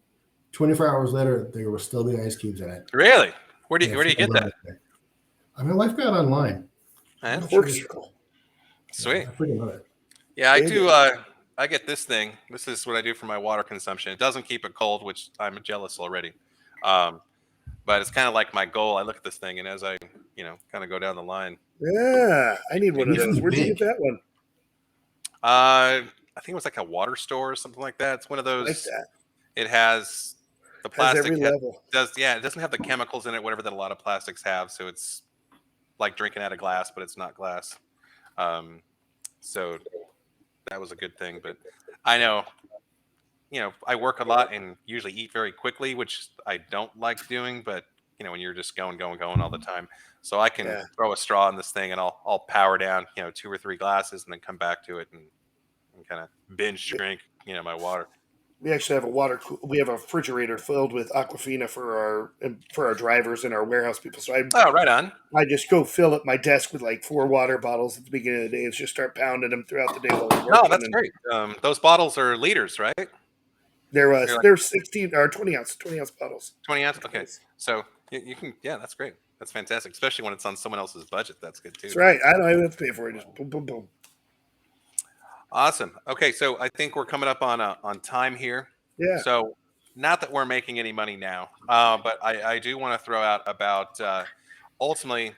24 hours later, there will still be ice cubes in it. Really? Where do Yeah, you get that? I mean, life got online. Man, Corksicle. sweet. I freaking love it. Yeah, I Dig do. it. I get this thing. This is what I do for my water consumption. It doesn't keep it cold, which I'm jealous already. But it's kind of like my goal. I look at this thing, and as I, kind of go down the line, Yeah, I need one of These those. are Where'd you big. get that one? I think it was like a water store or something like that. It's one of I like those. that. It has the Has plastic. every level. It doesn't have the chemicals in it, whatever that a lot of plastics have. So it's like drinking out of glass, but it's not glass. So that was a good thing. But I know, I work a lot and usually eat very quickly, which I don't like doing. But when you're just going all the time, so I can throw a straw in this thing and I'll power down 2 or 3 glasses and then come back to it and kind of binge drink my water. We actually have we have a refrigerator filled with Aquafina for our drivers and our warehouse people. So Right on. I just go fill up my desk with like 4 water bottles at the beginning of the day and just start pounding them throughout the day while we're working. No, that's great. Those bottles are liters, right? They're 16 or 20 ounce bottles. 20 ounce. Okay, so you can. Yeah, that's great. That's fantastic, especially when it's on someone else's budget. That's good too. That's right. I don't even have to pay for it. Just boom, boom, boom. Awesome. Okay, so I think we're coming up on time here. Yeah. So not that we're making any money now, but I do want to throw out about ultimately,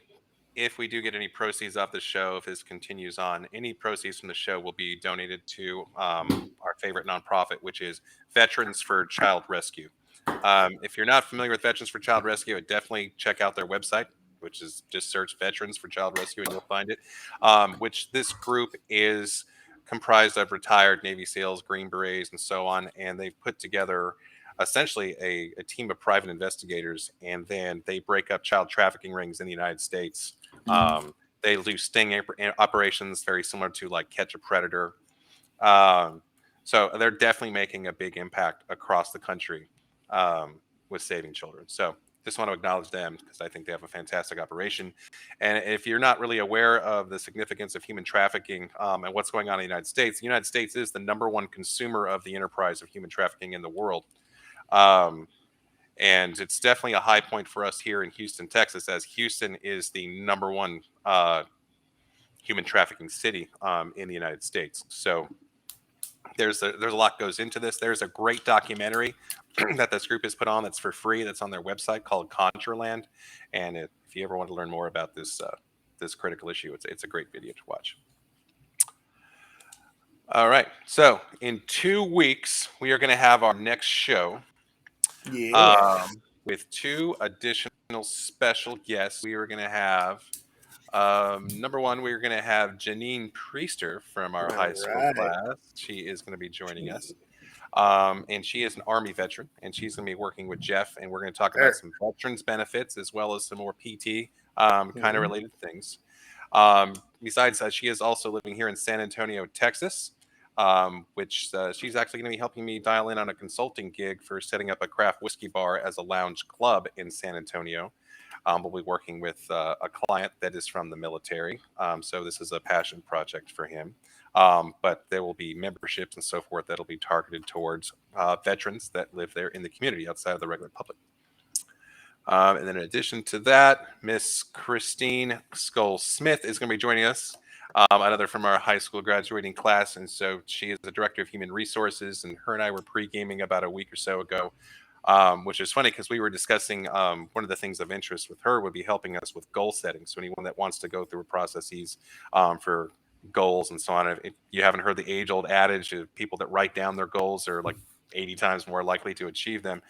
if we do get any proceeds off the show, if this continues on, any proceeds from the show will be donated to our favorite nonprofit, which is Veterans for Child Rescue. If you're not familiar with Veterans for Child Rescue, definitely check out their website, which is just search Veterans for Child Rescue and you'll find it. Which this group is comprised of retired Navy SEALs, Green Berets, and so on, and they've put together essentially a team of private investigators, and then they break up child trafficking rings in the United States. They do sting operations very similar to like Catch a Predator. So they're definitely making a big impact across the country with saving children. So just want to acknowledge them because I think they have a fantastic operation. And if you're not really aware of the significance of human trafficking and what's going on in the United States is the #1 consumer of the enterprise of human trafficking in the world. And it's definitely a high point for us here in Houston, Texas, as Houston is the #1 human trafficking city in the United States. So there's a lot goes into this. There's a great documentary that this group has put on that's for free. That's on their website called Contraland. And if you ever want to learn more about this this critical issue, it's a great video to watch. All right. So in 2 weeks, we are going to have our next show. Yeah. With 2 additional special guests. We are going to have #1, we're going to have Janine Priester from our high school class. She is going to be joining us. And she is an Army veteran, and she's going to be working with Jeff, and we're going to talk about some veterans benefits as well as some more PT kind of related things. Besides that, she is also living here in San Antonio, Texas, which she's actually going to be helping me dial in on a consulting gig for setting up a craft whiskey bar as a lounge club in San Antonio. We'll be working with a client that is from the military. So this is a passion project for him. But there will be memberships and so forth that'll be targeted towards veterans that live there in the community outside of the regular public. And then in addition to that, Miss Christine Skull-Smith is going to be joining us, another from our high school graduating class. And so she is the director of human resources, and her and I were pre-gaming about a week or so ago which is funny because we were discussing one of the things of interest with her would be helping us with goal setting. So anyone that wants to go through processes for goals and so on. If you haven't heard the age-old adage of people that write down their goals are like 80 times more likely to achieve them.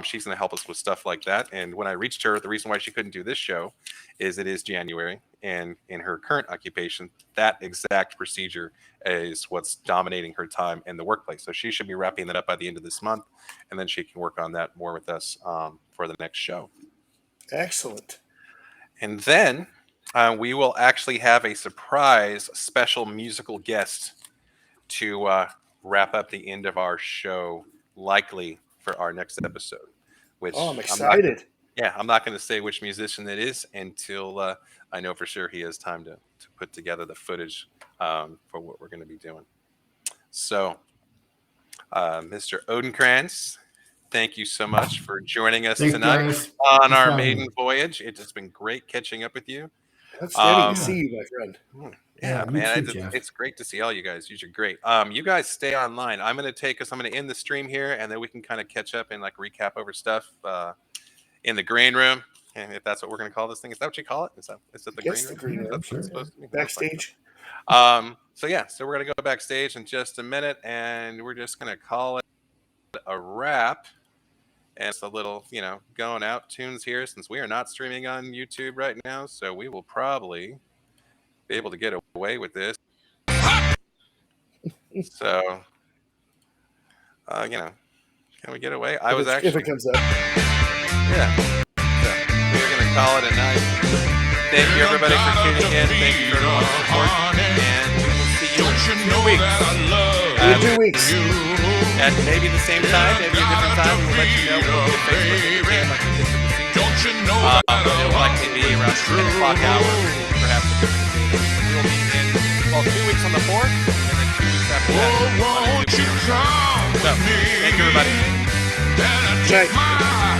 She's going to help us with stuff like that. And when I reached her, the reason why she couldn't do this show is it is January, and in her current occupation, that exact procedure is what's dominating her time in the workplace. So she should be wrapping that up by the end of this month, and then she can work on that more with us for the next show. Excellent. And then we will actually have a surprise special musical guest to wrap up the end of our show, likely for our next episode. Which I'm excited. I'm not going to say which musician that is until I know for sure he has time to put together the footage for what we're going to be doing. So, Mr. Odenkrantz, thank you so much for joining us tonight on our maiden voyage. It has been great catching up with you. That's steady to see you, my friend. Yeah, man, it's great to see all you guys. You're great. You guys stay online. I'm going to end the stream here, and then we can kind of catch up and like recap over stuff in the green room, and if that's what we're going to call this thing. Is that what you call it? Is it the green room? Green room. That's what it's supposed to be. Backstage. So we're going to go backstage in just a minute, and we're just going to call it a wrap. And it's a little, going out tunes here since we are not streaming on YouTube right now. So we will probably be able to get away with this. So, can we get away? If it comes up. Yeah. So we're going to call it a night. Thank you, everybody, for tuning in. Thank you for everyone's support. And we will see you in 2 weeks. In 2 weeks. At maybe the same time, maybe a different time. We'll let you know. We'll get Facebook again like we did for the season. It'll likely be around 10 o'clock hour, perhaps a different day. We'll be in, 2 weeks on the 4th, and then 2 weeks after that. So, thank you, everybody. Night.